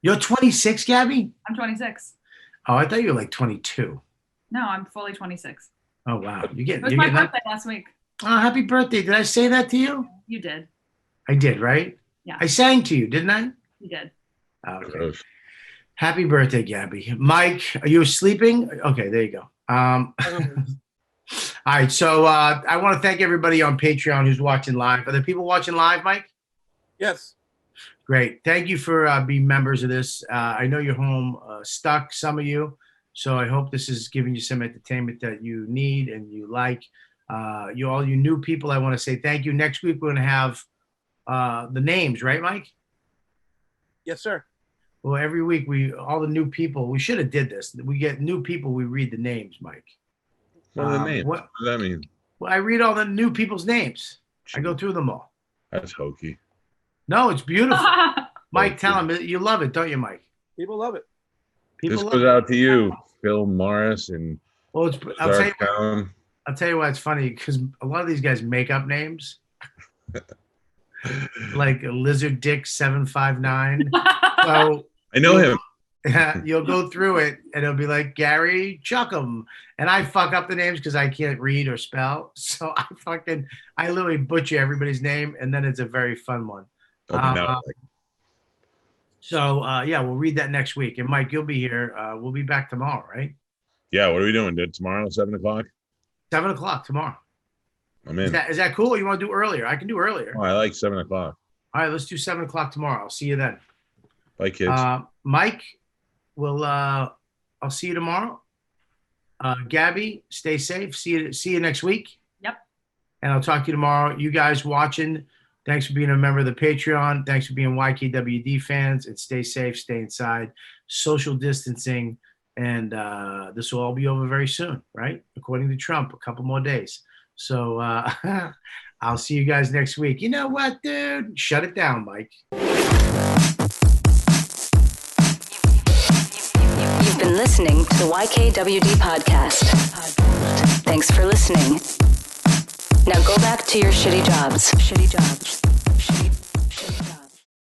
You're 26, Gabby? I'm 26. Oh, I thought you were like 22. No, I'm fully 26. Oh, wow. It was my birthday last week. Oh, happy birthday. Did I say that to you? You did. I did, right? Yeah. I sang to you, didn't I? You did. Okay. Happy birthday, Gabby. Mike, are you sleeping? Okay, there you go. All right, so I want to thank everybody on Patreon who's watching live. Are there people watching live, Mike? Yes. Great. Thank you for being members of this. I know you're home stuck, some of you, so I hope this is giving you some entertainment that you need and you like. All you new people, I want to say thank you. Next week, we're going to have the names, right, Mike? Yes, sir. Well, every week, all the new people, we should have did this. We get new people, we read the names, Mike. What are the names? What does that mean? Well, I read all the new people's names. I go through them all. That's hokey. No, it's beautiful. Mike, tell him you love it, don't you, Mike? People love it. This goes out to you, Phil Morris, and I'll tell you why it's funny, because a lot of these guys make up names, like Lizard Dick 759. So I know him. you'll go through it and it'll be like Gary Chuckham. And I fuck up the names because I can't read or spell. So I literally butcher everybody's name, and then it's a very fun one. So we'll read that next week. And Mike, you'll be here. We'll be back tomorrow, right? Yeah, what are we doing? Tomorrow, 7 o'clock? 7 o'clock tomorrow. I'm in. Is that cool? Or you want to do earlier? I can do earlier. Oh, I like 7 o'clock. All right, let's do 7 o'clock tomorrow. I'll see you then. Bye, kids. Mike, I'll see you tomorrow. Gabby, stay safe. See you next week. Yep. And I'll talk to you tomorrow. You guys watching, thanks for being a member of the Patreon. Thanks for being YKWD fans. And stay safe, stay inside, social distancing. And this will all be over very soon, right? According to Trump, a couple more days. So I'll see you guys next week. You know what, dude? Shut it down, Mike. You've been listening to the YKWD podcast. Thanks for listening. Now go back to your shitty jobs.